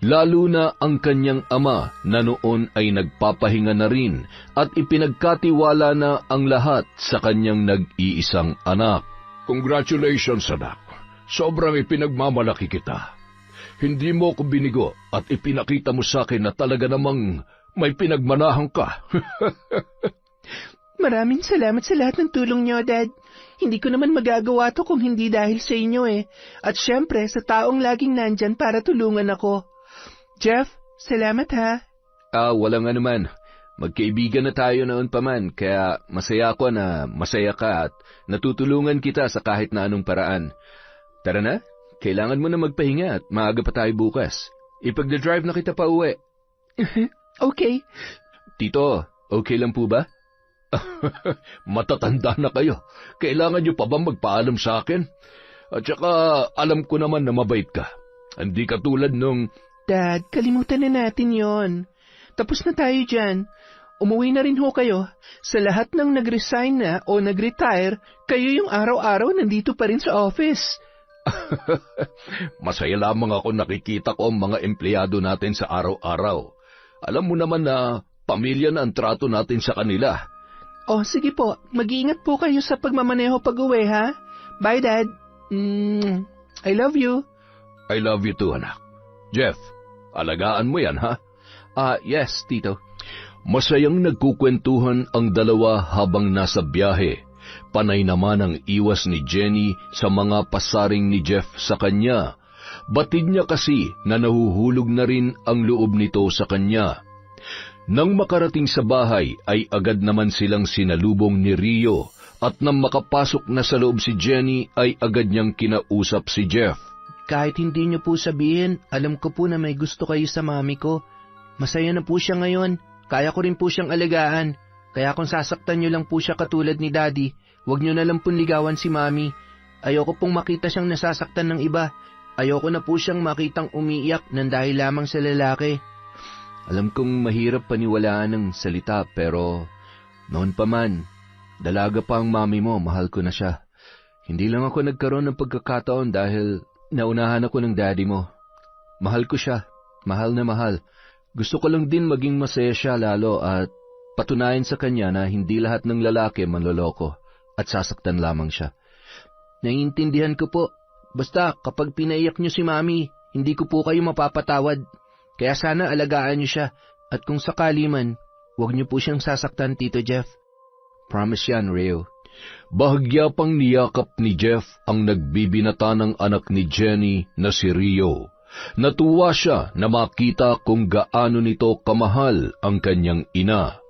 lalo na ang kanyang ama na noon ay nagpapahinga na rin at ipinagkatiwala na ang lahat sa kanyang nag-iisang anak. Congratulations, anak. Sobrang ipinagmamalaki kita. Hindi mo ko binigo at ipinakita mo sa akin na talaga namang may pinagmanahan ka. Maraming salamat sa lahat ng tulong niyo, Dad. Hindi ko naman magagawa to kung hindi dahil sa inyo eh. At syempre, sa taong laging nandyan para tulungan ako. Jeff, salamat ha. Walang anuman. Magkaibigan na tayo noon pa man, kaya masaya ako na masaya ka at natutulungan kita sa kahit na anong paraan. Tara na, kailangan mo na magpahinga at maaga pa tayo bukas. Ipagdadrive na kita pa uwi. Okay. Tito, okay lang po ba? Matatanda na kayo. Kailangan niyo pa ba magpaalam sa akin? At saka, alam ko naman na mabait ka. Hindi ka tulad nung... Dad, kalimutan na natin yon. Tapos na tayo dyan. Umuwi na rin ho kayo. Sa lahat ng nag-resign na o nag-retire, kayo yung araw-araw nandito pa rin sa office. Masaya lamang ako nakikita ko ang mga empleyado natin sa araw-araw. Alam mo naman na pamilya na ang trato natin sa kanila. Sige po. Mag-iingat po kayo sa pagmamaneho pag-uwi, ha? Bye, Dad. I love you. I love you too, anak. Jeff, alagaan mo yan, ha? Yes, Tito. Masayang nagkukwentuhan ang dalawa habang nasa biyahe. Panay naman ang iwas ni Jenny sa mga pasaring ni Jeff sa kanya. Batid niya kasi na nahuhulog na rin ang loob nito sa kanya. Nang makarating sa bahay ay agad naman silang sinalubong ni Rio at nang makapasok na sa loob si Jenny ay agad niyang kinausap si Jeff. Kahit hindi niyo po sabihin, alam ko po na may gusto kayo sa mami ko. Masaya na po siya ngayon. Kaya ko rin po siyang alagaan. Kaya kung sasaktan niyo lang po siya katulad ni Daddy, huwag niyo na lang pong ligawan si mami. Ayoko pong makita siyang nasasaktan ng iba. Ayoko na po siyang makitang umiiyak nang dahil lamang sa lalaki. Alam kong mahirap paniwalaan ng salita pero noon pa man, dalaga pa ang mami mo, mahal ko na siya. Hindi lang ako nagkaroon ng pagkakataon dahil naunahan ako ng daddy mo. Mahal ko siya, mahal na mahal. Gusto ko lang din maging masaya siya lalo at patunayan sa kanya na hindi lahat ng lalaki manloloko at sasaktan lamang siya. Naiintindihan ko po. Basta kapag pinaiyak niyo si mami, hindi ko po kayo mapapatawad. Kaya sana alagaan niyo siya at kung sakali man, huwag niyo po siyang sasaktan, Tito Jeff. Promise yan, Rio. Bahagya pang niyakap ni Jeff ang nagbibinata ng anak ni Jenny na si Rio. Natuwa siya na makita kung gaano nito kamahal ang kanyang ina.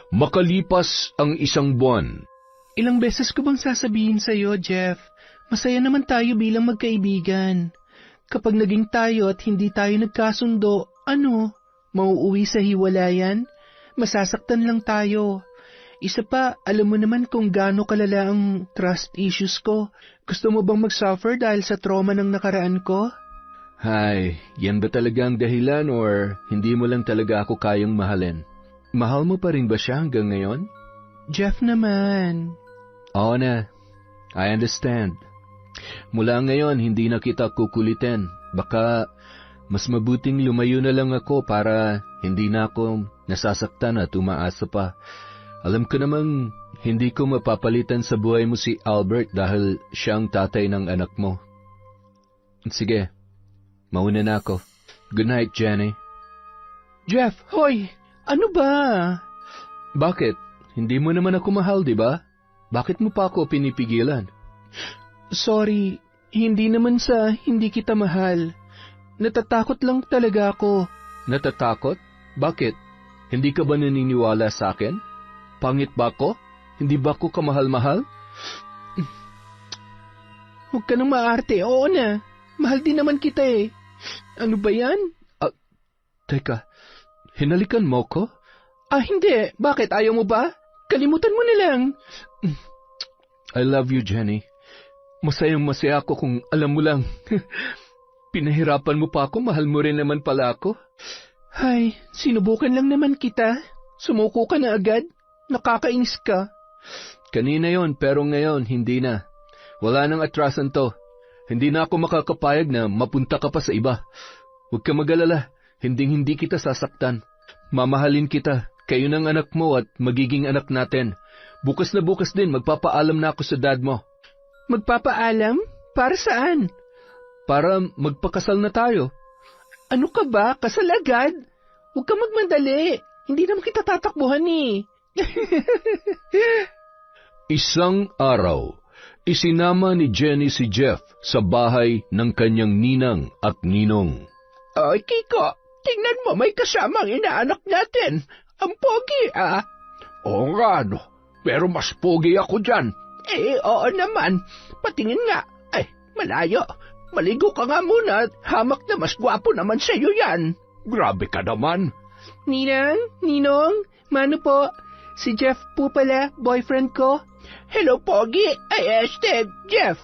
Makalipas ang 1 buwan. Ilang beses ko bang sasabihin sa iyo, Jeff? Masaya naman tayo bilang magkaibigan. Kapag naging tayo at hindi tayo nagkasundo, mauuwi sa hiwalayan? Masasaktan lang tayo. Isa pa, alam mo naman kung gaano kalala ang trust issues ko. Gusto mo bang mag-suffer dahil sa trauma ng nakaraan ko? Hay, yan ba talaga ang dahilan or hindi mo lang talaga ako kayang mahalin? Mahal mo pa rin ba siya hanggang ngayon? Jeff naman. Oo na, I understand. Mula ngayon, hindi na kita kukulitin. Baka mas mabuting lumayo na lang ako para hindi na ako nasasaktan at umaasa pa. Alam ko namang hindi ko mapapalitan sa buhay mo si Albert dahil siyang tatay ng anak mo. Sige, mauna na ako. Good night, Jenny. Jeff, hoy! Ano ba? Bakit? Hindi mo naman ako mahal, di ba? Bakit mo pa ako pinipigilan? Sorry, hindi naman sa hindi kita mahal. Natatakot lang talaga ako. Natatakot? Bakit? Hindi ka ba naniniwala sa akin? Pangit ba ako? Hindi ba ako kamahal-mahal? Huwag ka nang maarte. Oo na. Mahal din naman kita eh. Ano ba yan? Teka, hinalikan mo ko? Hindi. Bakit? Ayaw mo ba? Kalimutan mo na lang. I love you, Jenny. Masayang-masaya ako kung alam mo lang. Pinahirapan mo pa ako, mahal mo rin naman pala ako. Hay, sinubukan lang naman kita. Sumuko ka na agad. Nakakainis ka. Kanina yon, pero ngayon, hindi na. Wala nang atrasan to. Hindi na ako makakapayag na mapunta ka pa sa iba. Huwag ka mag-alala, hindi kita sasaktan. Mamahalin kita, kayo ng anak mo at magiging anak natin. Bukas na bukas din, magpapaalam na ako sa dad mo. Magpapaalam? Para saan? Para magpakasal na tayo. Ano ka ba? Kasal agad? Huwag ka magmadali. Hindi naman kita tatakbuhan eh. Isang araw, isinama ni Jenny si Jeff sa bahay ng kanyang ninang at ninong. Ay, Kiko, tingnan mo, may kasamang inaanak natin. Ang pogi, Oo nga, no. Pero mas pogi ako dyan. Oo naman. Patingin nga. Ay, malayo. Maligo ka nga muna. Hamak na mas gwapo naman sa'yo yan. Grabe ka naman. Ninang, Ninong, Mano po. Si Jeff po pala, boyfriend ko. Hello, Pogi. Jeff.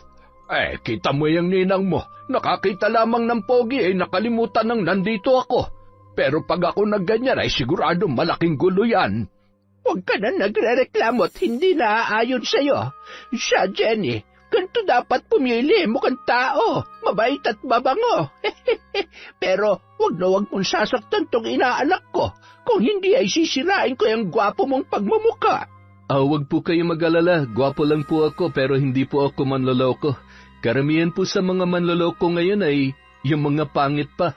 Kita mo yung ninang mo. Nakakita lamang ng Pogi nakalimutan ng nandito ako. Pero pag ako nagganyan ay sigurado malaking gulo yan. Huwag ka na nagre-reklamo at hindi naaayon sa'yo. Siya, Jenny, ganito dapat pumili, mukhang tao, mabait at mabango. Pero huwag mong sasaktan tong inaanak ko. Kung hindi ay sisirain ko yung gwapo mong pagmumuka. Huwag po kayo mag-alala, gwapo lang po ako pero hindi po ako manloloko. Karamihan po sa mga manloloko ngayon ay yung mga pangit pa.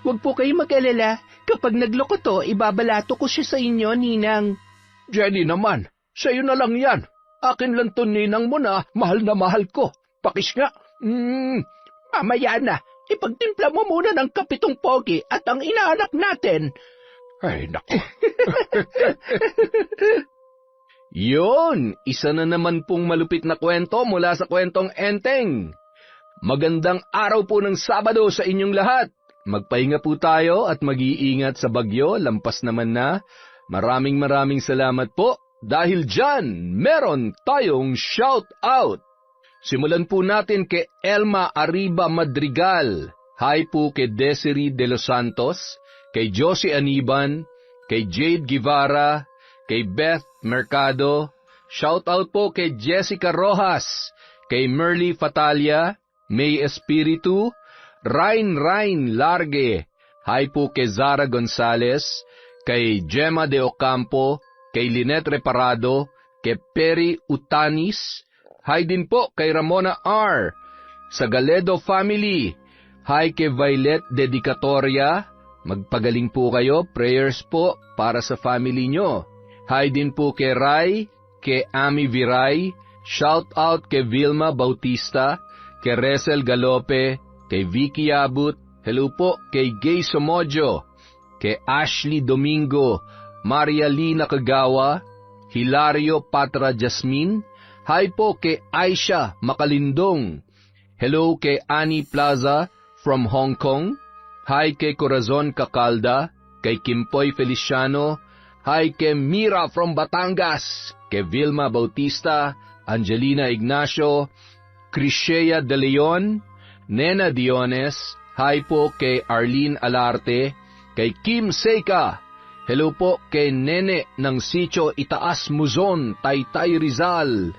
Huwag po kayo mag-alala. Kapag nagloko to, ibabalato ko siya sa inyo, Ninang. Jenny naman, sa'yo na lang yan. Akin lang to, ninang mo na mahal ko. Pakis nga. Mamaya na, ipagtimpla mo muna ng kapitong Pogi at ang inaanak natin. Ay, naku. Yun, isa na naman pong malupit na kwento mula sa kwentong Enteng. Magandang araw po ng Sabado sa inyong lahat. Magpahinga po tayo at mag-iingat sa bagyo, lampas naman na. Maraming salamat po. Dahil dyan, meron tayong shout out. Simulan po natin kay Elma Arriba Madrigal. Hi po kay Desiree De Los Santos, kay Josie Aniban, kay Jade Guevara, kay Beth Mercado. Shout out po kay Jessica Rojas, kay Merly Fatalia, May Espiritu, Rain Large. Hi po kay Zara Gonzalez, kay Gemma De Ocampo, kay Lynette Reparado, kay Perry Utanis. Hi din po kay Ramona R. Sa Galedo Family. Hi kay Violet Dedicatoria. Magpagaling po kayo, prayers po para sa family nyo. Hi din po kay Rai, kay Ami Viray. Shout out kay Vilma Bautista, kay Resel Galope, kay Vicky Abut. Hello po kay Gay Somojo, kay Ashley Domingo, Maria Lina Kagawa, Hilario Patra Jasmine, Hi po kay Aisha Makalindong. Hello kay Annie Plaza from Hong Kong. Hi kay Corazon Cacalda, kay Kimpoy Feliciano. Hi kay Mira from Batangas, kay Vilma Bautista, Angelina Ignacio, Crishea De Leon, Nena Diones. Hi po kay Arlene Alarte, kay Kim Seika. Hello po kay Nene ng Sitio Itaas Muzon, Taytay Rizal.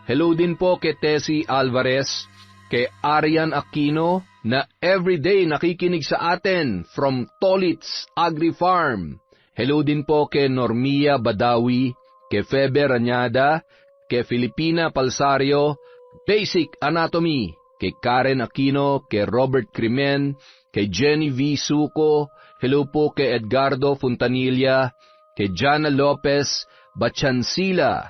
Hello din po kay Tessie Alvarez, kay Arian Aquino na everyday nakikinig sa atin from Tolits Agri Farm. Hello din po kay Normia Badawi, kay Febe Ranyada, kay Filipina Palsario, Basic Anatomy, kay Karen Aquino, kay Robert Crimen, kay Jenny V. Suco. Hello po kay Edgardo Fontanilla, kay Jana Lopez Bachansila.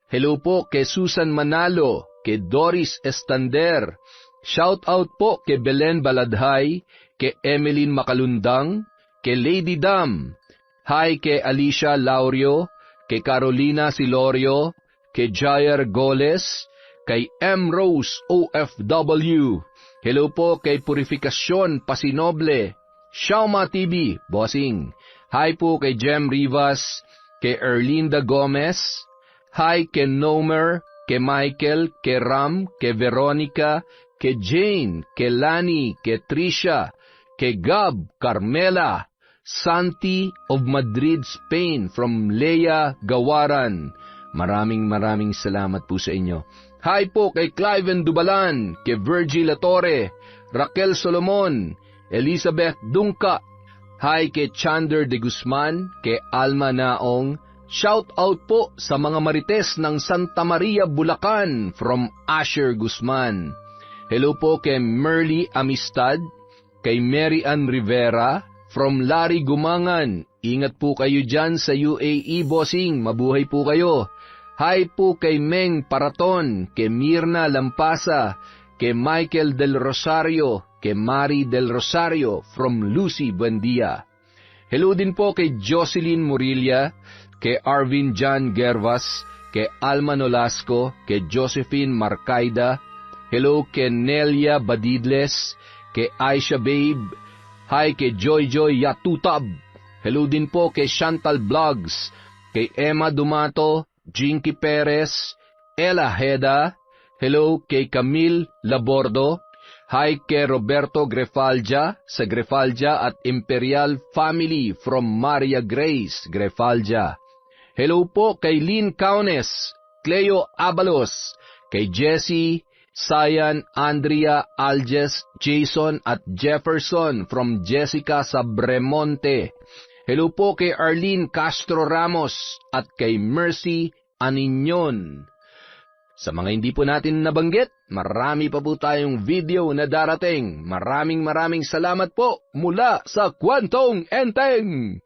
Hello po kay Susan Manalo, kay Doris Estander. Shout out po kay Belen Baladhay, kay Emeline Makalundang, kay Lady Dam. Hi kay Alicia Laurio, kay Carolina Silorio, kay Jair Goles, kay M. Rose OFW. Hello po kay Purificacion Pasinoble, Shauma TV, bossing. Hi po kay Jem Rivas, kay Erlinda Gomez. Hi kay Nomer, kay Michael, kay Ram, kay Veronica, kay Jane, kay Lani, kay Trisha, kay Gab, Carmela, Santi of Madrid, Spain, from Leia Gawaran. Maraming salamat po sa inyo. Hi po kay Cliven Dubalan, kay Virgil Latore, Raquel Solomon, Elizabeth Dungka. Hi kay Chander de Guzman, kay Alma Naong. Shout out po sa mga marites ng Santa Maria, Bulacan, from Asher Guzman. Hello po kay Merly Amistad, kay Mary Ann Rivera, from Larry Gumangan. Ingat po kayo dyan sa UAE, bossing. Mabuhay po kayo. Hi po kay Meng Paraton, kay Mirna Lampasa, kay Michael Del Rosario, kay Mari Del Rosario, from Lucy Buendia. Hello din po kay Jocelyn Murilla, kay Arvin John Gervas, kay Alma Nolasco, kay Josephine Marcaida. Hello kay Nelia Badidles, kay Aisha Babe. Hi kay Joy Yatutab. Hello din po kay Chantal Vlogs, kay Emma Dumato, Jinky Perez, Ella Heda. Hello kay Camille Labordo. Hi kay Roberto Grefalja sa Grefalja at Imperial Family from Maria Grace Grefalja. Hello po kay Lynn Kaunes, Cleo Abalos, kay Jessie, Sayan, Andrea, Alges, Jason at Jefferson from Jessica Sabremonte. Hello po kay Arlene Castro Ramos at kay Mercy Aninyon. Sa mga hindi po natin nabanggit, marami pa po tayong video na darating. Maraming salamat po mula sa Kwantong Enteng!